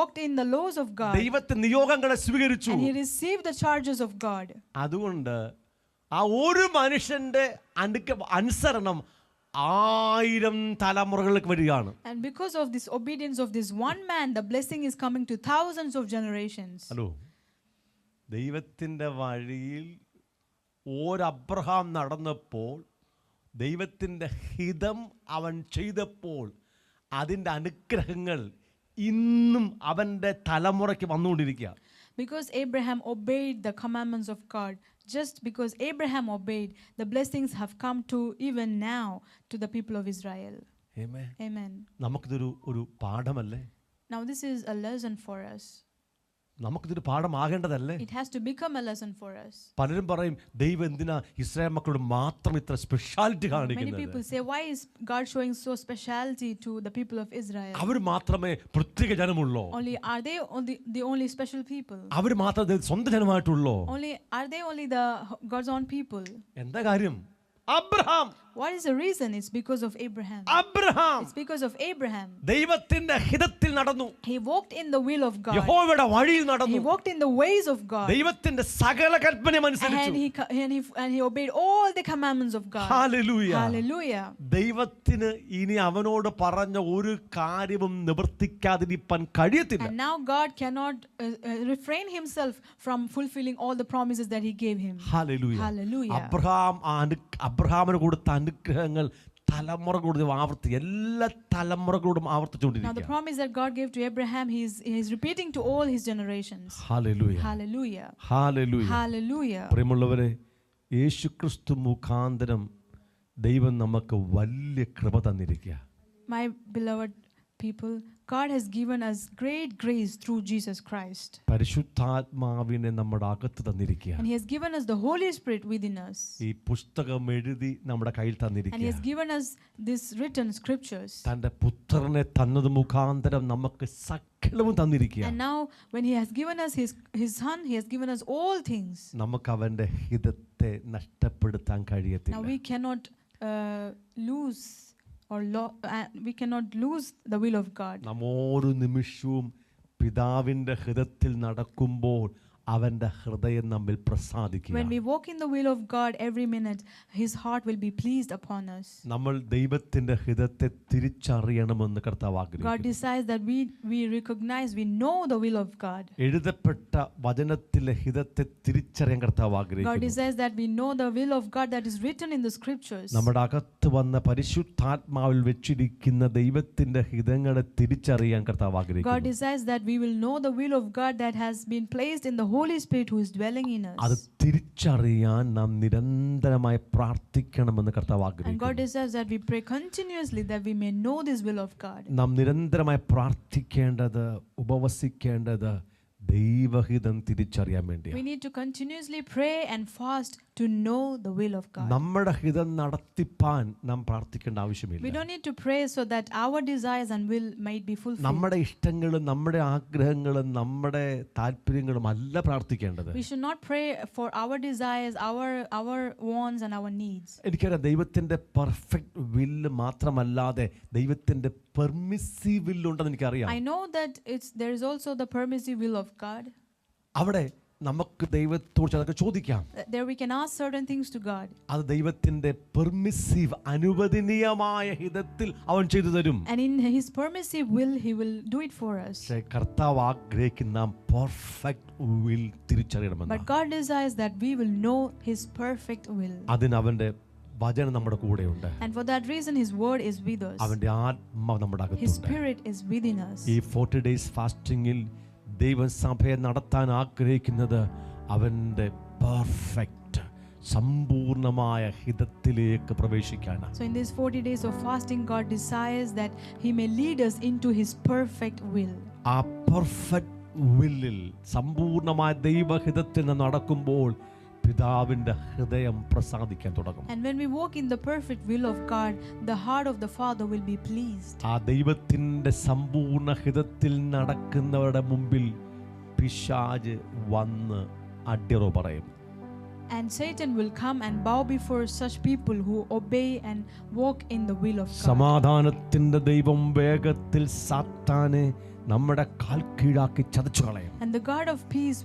walked in the laws of God, ദൈവത്തിന്റെ നിയോഗങ്ങളെ സ്വീകരിച്ചു. and he received the charges of God. അതുകൊണ്ട് ആ ഒരു മനുഷ്യന്റെ അനുസരണം 1000 തലമുറകൾക്ക് വരികയാണ്. And because of this obedience of this one man, the blessing is coming to thousands of generations. Hello, ദൈവത്തിന്റെ വഴിയിൽ അബ്രഹാം നടന്നപ്പോൾ, ദൈവത്തിന്റെ ഹിതം അവൻ ചെയ്തപ്പോൾ, അതിൻ്റെ അനുഗ്രഹങ്ങൾ ഇന്നും അവന്റെ തലമുറയ്ക്ക് വന്നുകൊണ്ടിരിക്കുക. Because Abraham obeyed the commandments of God, just because Abraham obeyed, the blessings have come to even now to the people of Israel. Amen. Amen. നമുക്കിതൊരു പാഠമല്ലേ? Now this is a lesson for us. നമുക്കിതൊരു പാഠമാകേണ്ടതല്ലേ? It has to become a lesson for us. പലരും പറയും, ദൈവം എന്തിനാ ഇസ്രായേൽ മക്കളോട് മാത്രം ഇത്ര സ്പെഷ്യാലിറ്റി Many കാണിക്കുന്നത്? people say, why is God showing so speciality to the people of Israel? അവർ മാത്രമേ പ്രത്യേക ജനമുള്ളോ? Are they the only special people? അവർ മാത്രമേ സ്വന്തം ജനമായിട്ടുള്ളോ? Are they only the God's own people? എന്താ കാര്യം? Abraham. What is the reason? It's because of Abraham. Abraham It's because of Abraham. ദൈവത്തിന്റെ ഹിതത്തിൽ നടന്നു. He walked in the will of God. യഹോവയുടെ വഴിയിൽ നടന്നു. He walked in the ways of God. ദൈവത്തിന്റെ സകല കൽപ്പനയും അനുസരിച്ചു. And he obeyed all the commandments of God. Hallelujah. Hallelujah. ദൈവത്തിന് ഇനി അവനോട് പറഞ്ഞ ഒരു കാര്യവും നിവർത്തിക്കാതിരിക്കാൻ കഴിയത്തില്ല. And now God cannot refrain himself from fulfilling all the promises that he gave him. Hallelujah. Hallelujah. അബ്രഹാമിന് കൊടുത്ത അനുഗ്രഹങ്ങൾ തലമുറകളോടും എല്ലാ തലമുറകളോടും Now the ആവർത്തിച്ചുകൊണ്ടിരിക്കുക. promise that God gave to Abraham, he is repeating to all his generations. Hallelujah. Hallelujah. Hallelujah. Hallelujah. പ്രിയമുള്ളവരെ, യേശുക്രിസ്തു മുഖാന്തരം ദൈവം നമുക്ക് വലിയ കൃപ തന്നിരിക്കുക. My beloved people, God has given us great grace through Jesus Christ. പരിശുദ്ധാത്മാവിനെ നമ്മുടെ അകത്ത് തന്നിരിക്കുക. And he has given us the Holy Spirit within us. ഈ പുസ്തകം എഴുതി നമ്മുടെ കയ്യിൽ And he തന്നിരിക്കുക. has given us these written scriptures. തന്റെ പുത്രനെ തന്നത് മുഖാന്തരം നമുക്ക് സകലവും തന്നിരിക്കുക. And now when he has given us his son, he has given us all things. നമുക്ക് അവന്റെ ഹിതത്തെ നഷ്ടപ്പെടുത്താൻ Now കഴിയത്തില്ല. we cannot lose we cannot lose the will of God. നാം ഓരോ നിമിഷവും പിതാവിന്റെ ഹിതത്തിൽ നടക്കുമ്പോൾ അവന്റെ ഹൃദയം നമ്മിൽ പ്രസാദിക്കുക. When we walk in the will of God every minute, his heart will be pleased upon us. നമ്മൾ ദൈവത്തിന്റെ ഹിതത്തെ തിരിച്ചറിയണമെന്ന് കർത്താവ് God ആഗ്രഹിക്കുന്നു. decides that we recognize, we know the will of God. എഴുതപ്പെട്ട വചനത്തിലെ ഹിതത്തെ തിരിച്ചറിയാൻ കർത്താവ് God ആഗ്രഹിക്കുന്നു. decides that we know the will of God that is written in the scriptures. നമ്മുടെ അകത്ത് വന്ന പരിശുദ്ധാത്മാവിൽ വെച്ചിരിക്കുന്ന ദൈവത്തിന്റെ ഹിതങ്ങളെ തിരിച്ചറിയാൻ കർത്താവ് God ആഗ്രഹിക്കുന്നു. decides that we will know the will of God that has been placed in the Holy Spirit who is dwelling in us. അത് തിരിച്ചറിയാൻ നാം നിരന്തരമായി പ്രാർത്ഥിക്കണമെന്ന് കർത്താവ് And God ആഗ്രഹിക്കുന്നു. decides that we pray continuously that we may know this will of God. നാം നിരന്തരമായി പ്രാർത്ഥിക്കേണ്ടത്, ഉപവസിക്കേണ്ടത് ദൈവഹിതം തിരിച്ചറിയാൻ We വേണ്ടിയാണ്. need to continuously pray and fast to know the will of God. നമ്മുടെ ഹിതം നടത്തിപ്പാൻ നാം പ്രാർത്ഥിക്കേണ്ട We ആവശ്യമില്ല. don't need to pray so that our desires and will might be fulfilled. നമ്മുടെ ഇഷ്ടങ്ങളും നമ്മുടെ ആഗ്രഹങ്ങളും നമ്മുടെ താല്പര്യങ്ങളും അല്ല പ്രാർത്ഥിക്കേണ്ടത്. We should not pray for our desires, our wants and our needs. എനിക്കറിയാം, ദൈവത്തിന്റെ പെർഫെക്റ്റ് വില്ല് മാത്രമല്ലാതെ ദൈവത്തിന്റെ പെർമിസീവ് വില്ലുണ്ടെന്ന് എനിക്കറിയാം. I know that there is also the permissive will of God. അവിടെ നമുക്ക് ദൈവത്തോട് ചിലതൊക്കെ ചോദിക്കാം. There we can ask certain things to God. അത് ദൈവത്തിന്റെ പെർമിസീവ് അനുവദനീയമായ ഹിതത്തിൽ അവൻ ചെയ്തു തരും. And in his permissive will, he will do it for us. പക്ഷേ കർത്താവ് ആഗ്രഹിക്കുന്ന നാം പെർഫെക്റ്റ് വിൽ തിരിച്ചറിയണമെന്ന്. But God desires that we will know his perfect will. അതിന് അവന്റെ വചനം നമ്മുടെ കൂടെയുണ്ട്. And for that reason his word is with us. അവന്റെ ആത്മാവ് നമ്മുടെ His അകത്തുണ്ട്. spirit is within us. ഈ 40 days ഫാസ്റ്റിംഗിൽ ദൈവം സഭയെ നടത്താൻ ആഗ്രഹിക്കുന്നത് അവൻ്റെ പെർഫെക്റ്റ് സമ്പൂർണമായ ഹിതത്തിലേക്ക് പ്രവേശിക്കാനാണ്. So in these 40 days of fasting, God desires that He may lead us into His perfect will. ആ പെർഫെക്റ്റ് വില്ലിൽ സമ്പൂർണമായ ദൈവഹിതത്തിൽ നടക്കുമ്പോൾ പിതാവിൻ്റെ ഹൃദയം പ്രസാദിക്കാൻ തുടങ്ങും. And when we walk in the perfect will of God, the heart of the Father will be pleased. ആ ദൈവത്തിൻ്റെ സമ്പൂർണ്ണ ഹിതത്തിൽ നടക്കുന്നവരുടെ മുമ്പിൽ പിശാച് വന്ന് അടിയറവ് പറയും. And Satan will come and bow before such people who obey and walk in the will of God. സമാധാനത്തിൻ്റെ ദൈവം വേഗത്തിൽ സാത്താനെ നമ്മുടെ കാൽ കീഴാക്കി ചതച്ചു കളയും. And the God of peace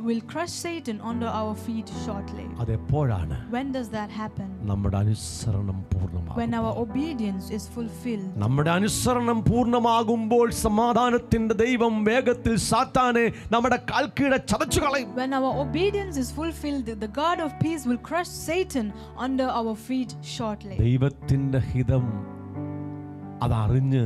will crush Satan under our feet shortly. അതെപ്പോഴാണ്? When does that happen? നമ്മുടെ അനുസരണം പൂർണ്ണമാകും. When our obedience is fulfilled. നമ്മുടെ അനുസരണം പൂർണ്ണമാകുമ്പോൾ സമാധാനത്തിന്റെ ദൈവം വേഗത്തിൽ സാത്താനെ നമ്മുടെ കാൽക്കീഴ ചതച്ചു കളയും. When our obedience is fulfilled, the God of peace will crush Satan under our feet shortly. ദൈവത്തിന്റെ ഹിതം അതറിഞ്ഞ്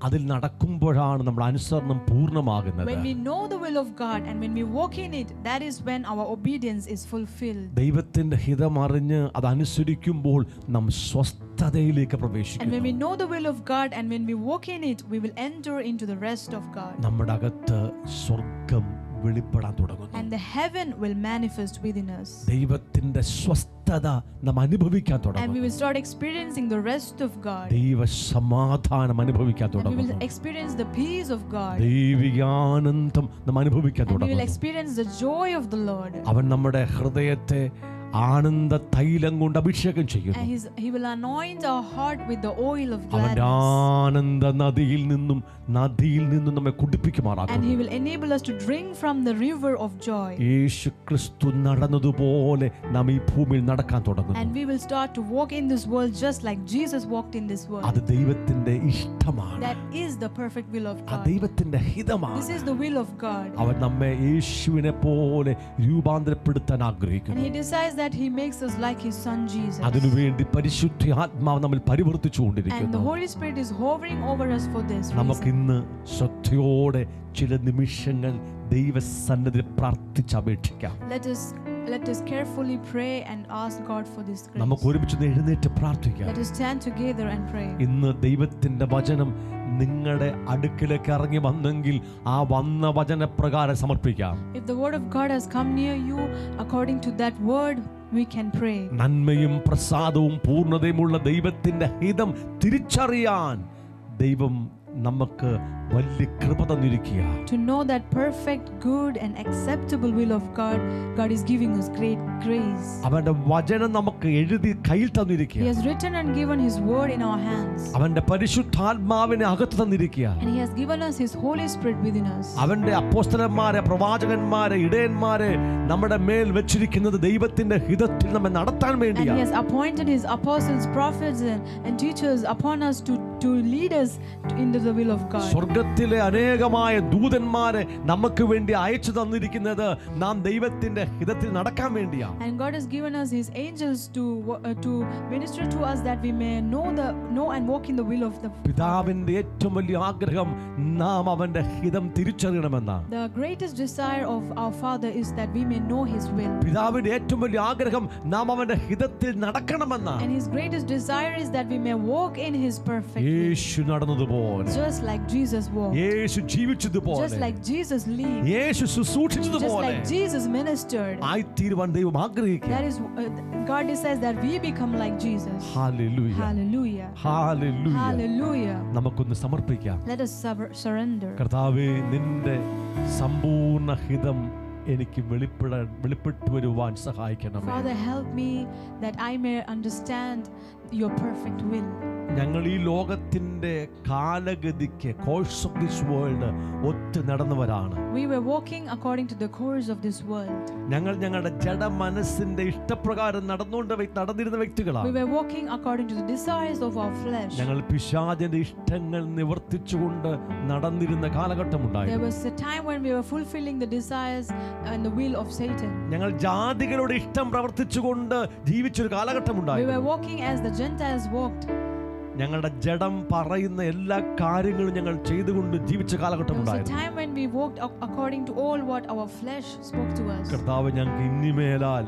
അതിൽ നടക്കുമ്പോഴാണ് നമ്മുടെ അനുസരണം പൂർണ്ണമാകുന്നത്. When we know the will of God and when we walk in it, that is when our obedience is fulfilled. ദൈവത്തിന്റെ ഹിതം അറിഞ്ഞ് അത് അനുസരിക്കുമ്പോൾ നാം സ്വസ്ഥതയിലേക്ക് പ്രവേശിക്കും. And when we know the will of God and when we walk in it, we will enter into the rest of God. നമ്മുടെ അകത്ത് സ്വർഗ്ഗം വെളിപ്പെടാൻ തുടങ്ങുന്നു. And the heaven will manifest within us. ദൈവത്തിന്റെ സ്വസ്ഥത നാം അനുഭവിക്കാൻ തുടങ്ങും. And we will start experiencing the rest of God. ദൈവ സമാധാനം അനുഭവിക്കാൻ And we തുടങ്ങും. will experience the peace of God. ദൈവികാനന്ദം നാം അനുഭവിക്കാൻ And we will തുടങ്ങും. experience the joy of the Lord. അവൻ നമ്മുടെ ഹൃദയത്തെ ആനന്ദ തൈലം കൊണ്ട് അഭിഷേകം ചെയ്യുന്നു. And He will anoint our heart with the oil of അവന്റെ gladness. ആനന്ദ നദിയിൽ നിന്നും നമ്മെ കുടിപ്പിക്കുമാറാക്കും. And He will enable us to drink from the river of joy. യേശു ക്രിസ്തു നടന്നതുപോലെ നാം ഈ ഭൂമിയിൽ നടക്കാൻ തുടങ്ങുന്നു. And we will start to walk in this world just like Jesus walked in this world. അത് ദൈവത്തിന്റെ ഇഷ്ടമാണ്. That is the perfect will of ആ God. ദൈവത്തിന്റെ ഹിതമാണ്. This is the will of God. അവൻ നമ്മെ യേശുവിനെ പോലെ രൂപാന്തരപ്പെടുത്താൻ ആഗ്രഹിക്കുന്നു. And He desires that He makes us like His Son Jesus. അതിനുവേണ്ടി പരിശുദ്ധാത്മാവ് നമ്മിൽ And the പരിവർത്തിച്ചുകൊണ്ടിരിക്കുന്നു. Holy Spirit is hovering over us for this നമുക്ക് reason. ഇന്ന് ശ്രദ്ധയോടെ ചില നിമിഷങ്ങൾ ദൈവസന്നിധിയിൽ പ്രാർത്ഥിച്ചപേക്ഷിക്കാം. Let us carefully pray and ask God for this grace. നമുക്ക് ഒരുമിച്ച് എഴുന്നേറ്റ് പ്രാർത്ഥിക്കാം. Let us stand together and pray. ഇന്ന് ദൈവത്തിന്റെ വചനം നിങ്ങളുടെ അടുക്കിലേക്ക് ഇറങ്ങി വന്നെങ്കിൽ ആ വന്ന വചനപ്രകാരം സമർപ്പിക്കാം. If the word of God has come near you, according to that word, we can pray. നന്മയും പ്രസാദവും പൂർണ്ണതയുമുള്ള ദൈവത്തിന്റെ ഹിതം തിരിച്ചറിയാൻ ദൈവം നമുക്ക് വലിയ കൃപ തന്നിരിക്കുക. To know that perfect, good and acceptable will of God, God is giving us great grace. അവന്റെ വചനം നമുക്ക് എഴുതി കയ്യിൽ തന്നിരിക്കുക. He has written and given His word in our hands. അവന്റെ പരിശുദ്ധാത്മാവിനെ അകത്ത് തന്നിരിക്കുക. And He has given us His Holy Spirit within us. അവന്റെ അപ്പോസ്തലന്മാരെ, പ്രവാചകന്മാരെ, ഇടയന്മാരെ നമ്മുടെ മേൽ വെച്ചിരിക്കുന്നത് ദൈവത്തിന്റെ ഹിതത്തിൽ നമ്മെ നടത്താൻ And വേണ്ടിയാണ്. He has appointed His apostles, prophets and teachers upon us to lead us into the will of God. സ്വർഗ്ഗത്തിലെ അനേകമായ ദൂതന്മാരെ നമുക്ക് വേണ്ടി അയച്ചു തന്നിരിക്കുന്നത് നാം ദൈവത്തിന്റെ ഹിതത്തിൽ നടക്കാൻ വേണ്ടിയാണ്. And God has given us His angels to minister to us that we may know and walk in the will of the പിതാവിന്റെ ഏറ്റവും വലിയ ആഗ്രഹം നാം അവന്റെ ഹിതം തിരിച്ചറിയണമെന്നാണ്. The greatest desire of our Father is that we may know His will. പിതാവിന്റെ ഏറ്റവും വലിയ ആഗ്രഹം നാം അവന്റെ ഹിതത്തിൽ നടക്കണമെന്നാണ്. And His greatest desire is that we may walk in His perfect will. Yeshu നടന്നതുപോലെ, Just like Jesus walked. Yeshu ജീവിച്ചതുപോലെ, Just like Jesus lived. Yeshu Just ശുശ്രൂഷിച്ചതുപോലെ like Jesus ministered. ആയിത്തീരുവാൻ ദൈവം ആഗ്രഹിക്കുന്നു. That is God decides that we become like Jesus. Hallelujah, Hallelujah. Hallelujah. Hallelujah. നമുക്കൊന്ന് സമർപ്പിക്കാം. Let us surrender. കർത്താവേ, നിന്റെ സമ്പൂർണ്ണ ഹിതം എനിക്ക് വെളിപ്പെട്ടു വരുവാൻ സഹായിക്കണമേ. Father, help me that I may understand your perfect will. ഞങ്ങൾ ഈ ലോകത്തിന്റെ കാലഗതിക്ക് കോഴ്സ് ഓഫ് ദിസ് വേൾഡ് ഒത്തു നടന്നവരാണ്. We were walking according to the course of this world. ഞങ്ങൾ ഞങ്ങളുടെ ജഡ മനസ്സിന്റെ ഇഷ്ടപ്രകാരം നടന്നിരുന്ന വ്യക്തികളാണ്. We were walking according to the desires of our flesh. ഞങ്ങൾ പിശാചിന്റെ ഇഷ്ടങ്ങൾ നിവർത്തിച്ചുകൊണ്ട് നടന്നിരുന്ന കാലഘട്ടമുണ്ടായിരുന്നു. There was a time when we were fulfilling the desires and the will of Satan. ഞങ്ങൾ ജാതികളുടെ ഇഷ്ടം പ്രവർത്തിച്ചുകൊണ്ട് ജീവിച്ചൊരു We കാലഘട്ടമുണ്ടായിരുന്നു. were walking as the Gentiles walked. ഞങ്ങളുടെ ജഡം പറയുന്ന എല്ലാ കാര്യങ്ങളും ഞങ്ങൾ ചെയ്തുകൊണ്ട് ജീവിച്ച കാലഘട്ടം There was a ഉണ്ടായിരുന്നു. time when we walked according to all what our flesh spoke to us. കർത്താവ് ഞങ്ങൾക്ക് ഇനിമേലാൽ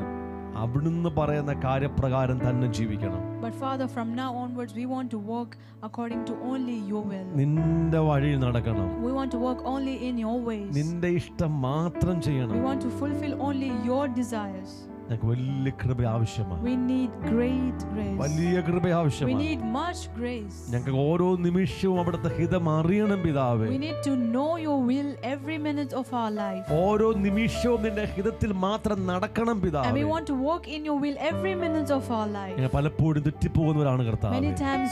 അവിടുന്ന് പറയുന്ന കാര്യപ്രകാരം തന്നെ ജീവിക്കണം. But Father, from now onwards, we want to walk according to only your will. നിന്റെ വഴിയിൽ നടക്കണം. We want to walk only in your ways. നിന്റെ ഇഷ്ടം മാത്രം ചെയ്യണം. We want to fulfill only your desires. ഞങ്ങൾക്ക് വലിയ കൃപ ആവശ്യമാണ്. We need great grace. വലിയ കൃപ We ആവശ്യമാണ്. need much grace. ഞങ്ങൾക്ക് ഓരോ നിമിഷവും അവിടുത്തെ ഹിതം അറിയണം പിതാവേ. We need to know your will every minute of our life. ഓരോ നിമിഷവും നിന്റെ ഹിതത്തിൽ മാത്രം നടക്കണം And പിതാവേ. we want to walk in your will every minute of our life. ഞങ്ങൾ പലപ്പോഴും തെറ്റിപ്പോകുന്നവരാണ് കർത്താവേ. Many times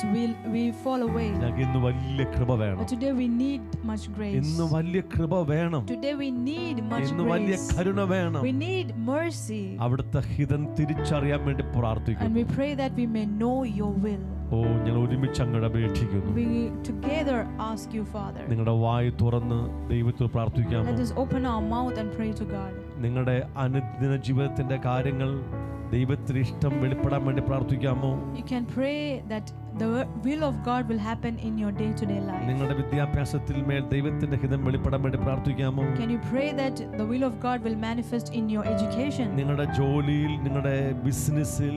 we fall away. ഞങ്ങൾക്ക് ഇന്ന് വലിയ കൃപ വേണം. But today we need much grace. ഇന്ന് വലിയ കൃപ വേണം. Today we need much ഇന്ന് വലിയ grace. കരുണ വേണം. We need mercy. അവിടുത്തെ ഹിതം തിരിച്ചറിയാൻ വേണ്ടി And പ്രാർത്ഥിക്കുന്നു. we pray that we may know your will. ഓ ഞങ്ങൾ ഒരുമിച്ച് അങ്ങോട്ട് അപേക്ഷിക്കുന്നു. We together ask you, Father. നിങ്ങളുടെ വായ് തുറന്ന് ദൈവത്തോട് പ്രാർത്ഥിക്കാമോ? Let us open our mouth and pray to God. നിങ്ങളുടെ അനുദിന ജീവിതത്തിന്റെ കാര്യങ്ങൾ ദൈവത്തിന് ഇഷ്ടം വെളിപ്പെടാൻ വേണ്ടി പ്രാർത്ഥിക്കാമോ? You can pray that the will of God will happen in your day-to-day life. നിങ്ങളുടെ വിദ്യാഭ്യാസത്തിൽ മേൽ ദൈവത്തിന്റെ ഹിതം വെളിപ്പെടാൻ വേണ്ടി പ്രാർത്ഥിക്കാമോ? Can you pray that the will of God will manifest in your education? നിങ്ങളുടെ ജോലിയിൽ, നിങ്ങളുടെ ബിസിനസ്സിൽ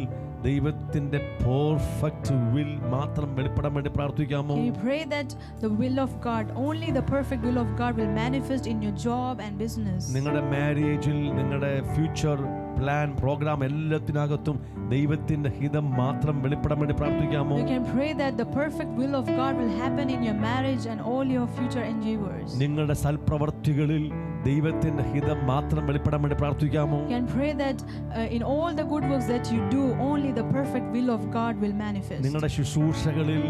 ദൈവത്തിന്റെ പെർഫെക്റ്റ് വിൽ മാത്രം വെളിപ്പെടാൻ വേണ്ടി പ്രാർത്ഥിക്കാമോ? Can you pray that the will of God, only the perfect will of God will manifest in your job and business? നിങ്ങളുടെ മാരേജിൽ, നിങ്ങളുടെ ഫ്യൂച്ചർ പ്ലാൻ, പ്രോഗ്രാം എല്ലാത്തിനകത്തും ദൈവത്തിന്റെ ഹിതം മാത്രം വെളിപ്പെടാൻ വേണ്ടി പ്രാർത്ഥിക്കാമോ? You can pray that the perfect will of God will happen in your marriage and all your future endeavors. നിങ്ങളുടെ സൽപ്രവർത്തികളിൽ ദൈവത്തിന്റെ ഹിതം മാത്രം വെളിപ്പെടാൻ വേണ്ടി പ്രാർത്ഥിക്കാമോ? You can pray that in all the good works that you do, only the perfect will of God will manifest. നിങ്ങളുടെ ശുശ്രൂഷകളിൽ,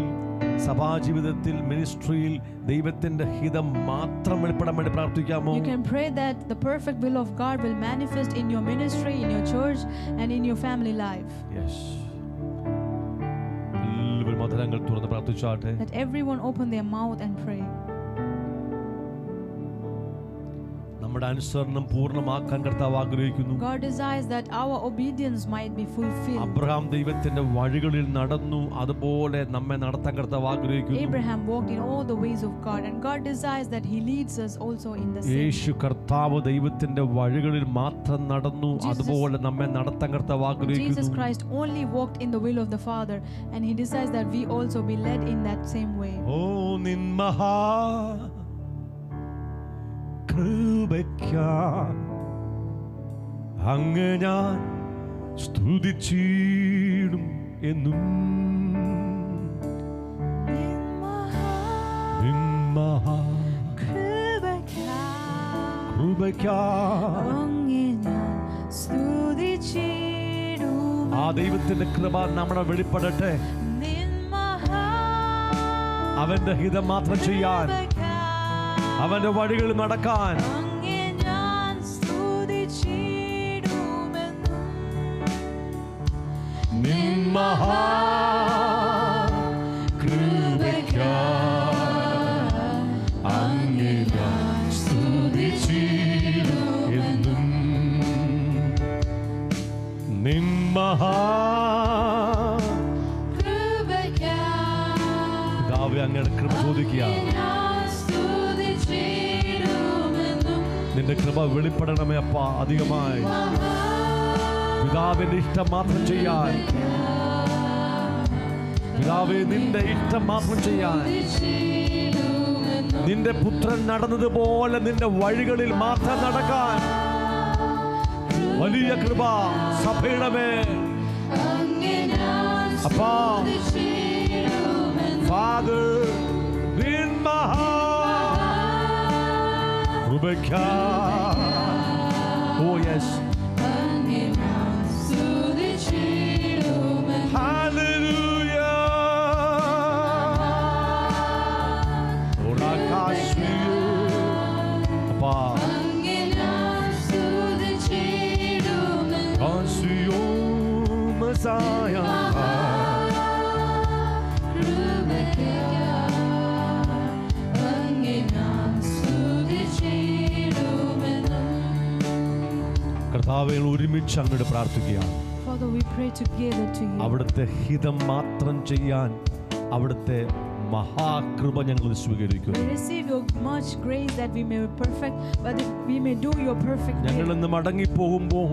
സഭാജീവിതത്തിൽ, മിനിസ്ട്രിയിൽ ദൈവത്തിന്റെ ഹിതം മാത്രം വെളിപ്പെടാൻ വേണ്ടി പ്രാർത്ഥിക്കാമോ? You can pray that the perfect will of God will manifest in your ministry, in your church, and in your family life. Yes. എല്ലാവരും മധുരങ്ങൾ തുറന്ന് പ്രാർത്ഥിച്ചാട്ടെ. Let everyone open their mouth and pray. നമ്മുടെ അനുസരണം പൂർണ്ണമാക്കാൻ കർത്താവ് ആഗ്രഹിക്കുന്നു. God desires that our obedience might be fulfilled. Abraham ദൈവത്തിന്റെ വഴികളിൽ നടന്നു, അതുപോലെ നമ്മെ നടത്താൻ കർത്താവ് ആഗ്രഹിക്കുന്നു. Abraham walked in all the ways of God, and God desires that he leads us also in the same. യേശു കർത്താവ് ദൈവത്തിന്റെ വഴികളിൽ മാത്രം നടന്നു, അതുപോലെ നമ്മെ നടത്താൻ കർത്താവ് Jesus ആഗ്രഹിക്കുന്നു. Christ only walked in the will of the Father, and he desires that we also be led in that same way. ഓ നിൻ മഹാ കൃപയ്ക്കായി അങ്ങ് ഞാൻ സ്തുതിച്ചിടും എന്നും. നിൻ മഹാ കൃപയ്ക്കായി അങ്ങേ ഞാൻ സ്തുതിച്ചിടും. ആ ദൈവത്തിന്റെ കൃപ നമ്മുടെ വെളിപ്പെടട്ടെ. നിൻ മഹാ അവന്റെ ഹിതം മാത്രം ചെയ്യാൻ, അവന്റെ വഴികളിൽ നടക്കാൻ. അങ്ങേ ഞാൻ സ്തുതിച്ചിടുമെന്നും. നിൻ മഹാ കൃപയ്ക്കായി അങ്ങേ ഞാൻ സ്തുതിച്ചിടും എന്നും. നിൻ മഹാ പിതാവേ, അങ്ങയുടെ കൃപ ചോദിക്കുക. നിന്റെ കൃപ വെളിപ്പെടണമേ അപ്പ അധികമായി. പിതാവിന്റെ ഇഷ്ടം മാത്രം ചെയ്യാൻ, പിതാവേ നിന്റെ ഇഷ്ടം മാത്രം ചെയ്യാൻ. നിന്റെ പുത്രൻ നടന്നതുപോലെ നിന്റെ വഴികളിൽ മാത്രം നടക്കാൻ വലിയ കൃപ സഭയിടമേ അപ്പാ. Father, in my heart, Rebecca. Oh yes. Hallelujah. Oh, like I see you, Papa. I see you, Messiah. കർത്താവേ, ഒരുമിച്ച് അങ്ങോട്ട് പ്രാർത്ഥിക്കുക. Father, we pray together to you. അവിടുത്തെ ഹിതം മാത്രം ചെയ്യാൻ അവിടുത്തെ മഹാകൃപ ഞങ്ങൾ സ്വീകരിക്കുന്നു. We receive your much grace that we may be perfect, but that we may do your perfect will. ഞങ്ങൾ ഇന്ന് മടങ്ങിപ്പോകുമ്പോൾ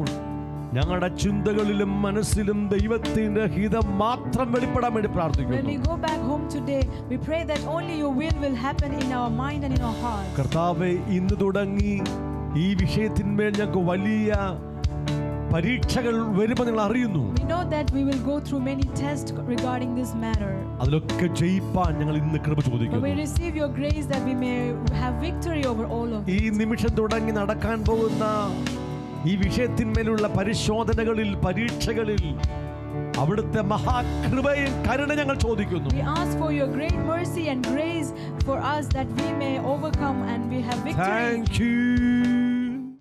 ഞങ്ങളുടെ ചിന്തകളിലും മനസ്സിലും ദൈവത്തിന്റെ ഹിതം മാത്രം വെളിപ്പെടാൻ വേണ്ടി When we പ്രാർത്ഥിക്കുന്നു. go back home today, we pray that only your will happen in our mind and in our hearts. കർത്താവേ, ഇന്ന് തുടങ്ങി ഈ വിഷയത്തിന്മേൽ ഞങ്ങൾക്ക് വലിയ പരീക്ഷകൾ വരുമ്പോൾ നിങ്ങൾ അറിയുന്നു. We know that we will go through many tests regarding this matter. അതിലൊക്കെ ജയിപ്പാൻ ഞങ്ങൾ ഇന്ന് കൃപ But we ചോദിക്കുന്നു. receive your grace that we may have victory over all of ഈ it. നിമിഷം തുടങ്ങി നടക്കാൻ പോകുന്ന ഈ വിഷയത്തിന്മേലുള്ള പരിശോധനകളിൽ, പരീക്ഷകളിൽ അവിടുത്തെ മഹാകൃപയും കരുണ ഞങ്ങൾ ചോദിക്കുന്നു. We ask for your great mercy and grace for us that we may overcome and we have victory. Thank you.